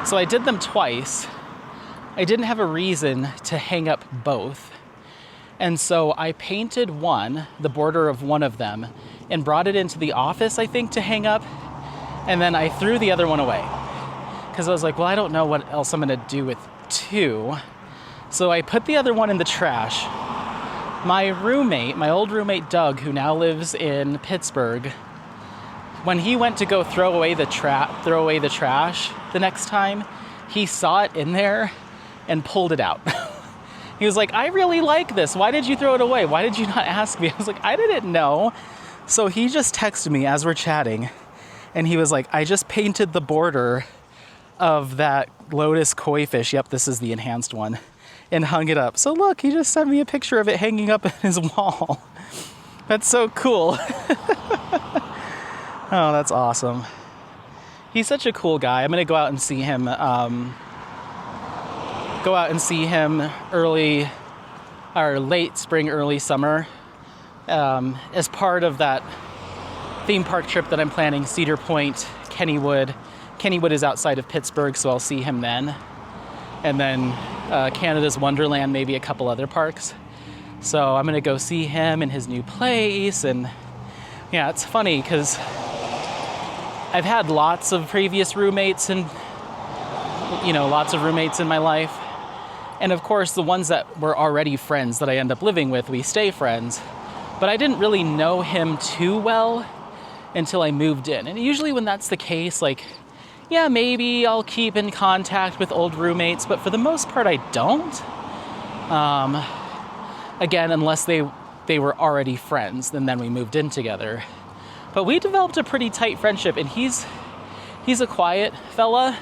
So I did them twice. I didn't have a reason to hang up both. And so I painted the border of one of them, and brought it into the office, I think, to hang up. And then I threw the other one away. Because I was like, well, I don't know what else I'm going to do with 2. So I put the other one in the trash. My old roommate Doug, who now lives in Pittsburgh, when he went to go throw away the trash the next time, he saw it in there and pulled it out. He was like, I really like this. Why did you throw it away? Why did you not ask me? I was like, I didn't know. So he just texted me as we're chatting, and he was like, I just painted the border of that lotus koi fish. Yep, this is the enhanced one. And hung it up. So look, he just sent me a picture of it hanging up in his wall. That's so cool. Oh, that's awesome. He's such a cool guy. I'm gonna go out and see him. Late spring, early summer, as part of that theme park trip that I'm planning. Cedar Point, Kennywood. Kennywood is outside of Pittsburgh, so I'll see him then. And then Canada's Wonderland, maybe a couple other parks. So I'm gonna go see him in his new place. And yeah, it's funny because I've had lots of previous roommates and, lots of roommates in my life. And of course, the ones that were already friends that I end up living with, we stay friends. But I didn't really know him too well until I moved in. And usually when that's the case, yeah, maybe I'll keep in contact with old roommates, but for the most part, I don't. Again, unless they were already friends, and then we moved in together. But we developed a pretty tight friendship, and he's a quiet fella.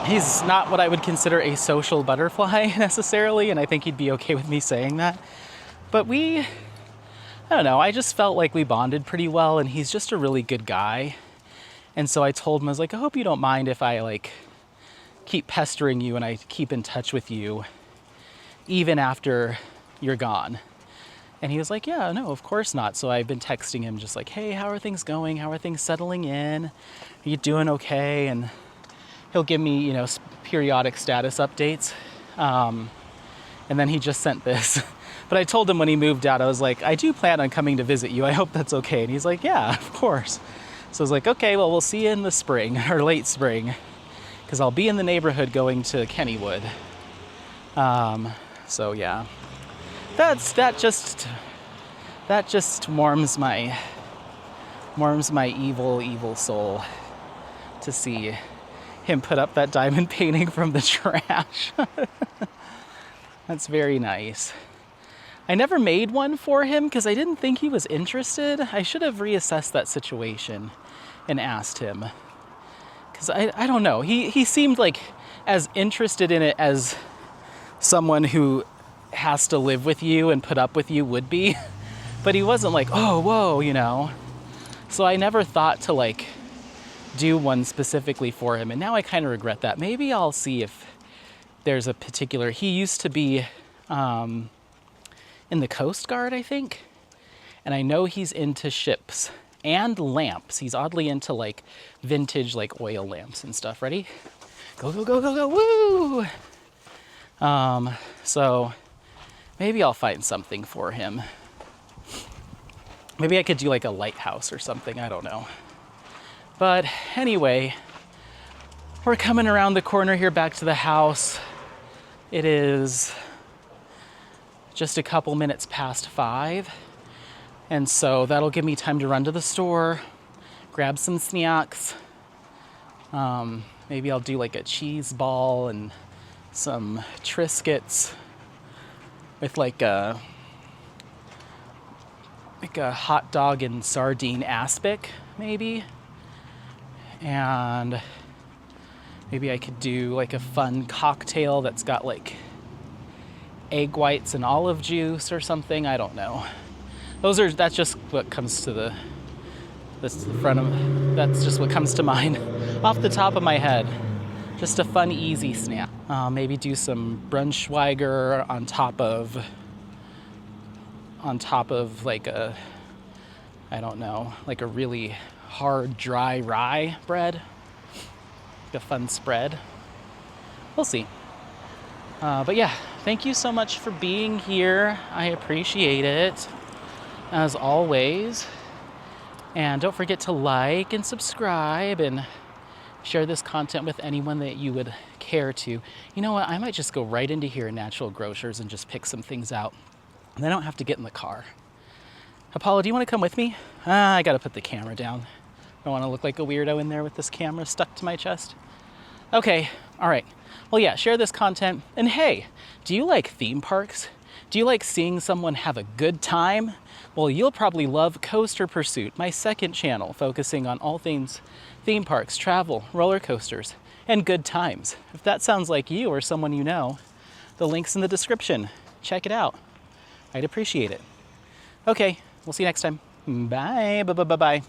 He's not what I would consider a social butterfly necessarily, and I think he'd be okay with me saying that. But I don't know, I just felt like we bonded pretty well, and he's just a really good guy. And so I told him, I was like, I hope you don't mind if I keep pestering you and I keep in touch with you even after you're gone. And he was like, yeah, no, of course not. So I've been texting him just like, hey, how are things going? How are things settling in? Are you doing okay? And he'll give me, periodic status updates. And then he just sent this. But I told him when he moved out, I was like, I do plan on coming to visit you. I hope that's okay. And he's like, yeah, of course. So I was like, okay, well, we'll see you in the spring or late spring, because I'll be in the neighborhood going to Kennywood. So yeah, that just warms my evil soul to see him put up that diamond painting from the trash. That's very nice. I never made one for him because I didn't think he was interested. I should have reassessed that situation and asked him. Because I don't know. He seemed like as interested in it as someone who has to live with you and put up with you would be. But he wasn't like, oh, whoa, So I never thought to do one specifically for him. And now I kind of regret that. Maybe I'll see if there's a particular, he used to be in the Coast Guard, I think. And I know he's into ships and lamps. He's oddly into vintage oil lamps and stuff. Ready? Go, go, go, go, go, woo! So maybe I'll find something for him. Maybe I could do a lighthouse or something. I don't know. But anyway, we're coming around the corner here back to the house. It is just a couple minutes past 5. And so that'll give me time to run to the store, grab some snacks. Maybe I'll do like a cheese ball and some Triscuits with like a hot dog and sardine aspic, maybe. And maybe I could do like a fun cocktail that's got like egg whites and olive juice or something. I don't know. That's just what comes to that's just what comes to mind off the top of my head. Just a fun, easy snack. Maybe do some Braunschweiger on top of like a, I don't know, like a really hard, dry rye bread. Like a fun spread. We'll see. But yeah, thank you so much for being here. I appreciate it, as always. And don't forget to like and subscribe and share this content with anyone that you would care to. You know what? I might just go right into here at Natural Grocers and just pick some things out. And I don't have to get in the car. Apollo, do you want to come with me? I gotta put the camera down. I don't want to look like a weirdo in there with this camera stuck to my chest. Okay, all right. Well, yeah, share this content. And hey, do you like theme parks? Do you like seeing someone have a good time? Well, you'll probably love Coaster Pursuit, my second channel focusing on all things theme parks, travel, roller coasters, and good times. If that sounds like you or someone you know, the link's in the description. Check it out. I'd appreciate it. Okay, we'll see you next time. Bye. Bye.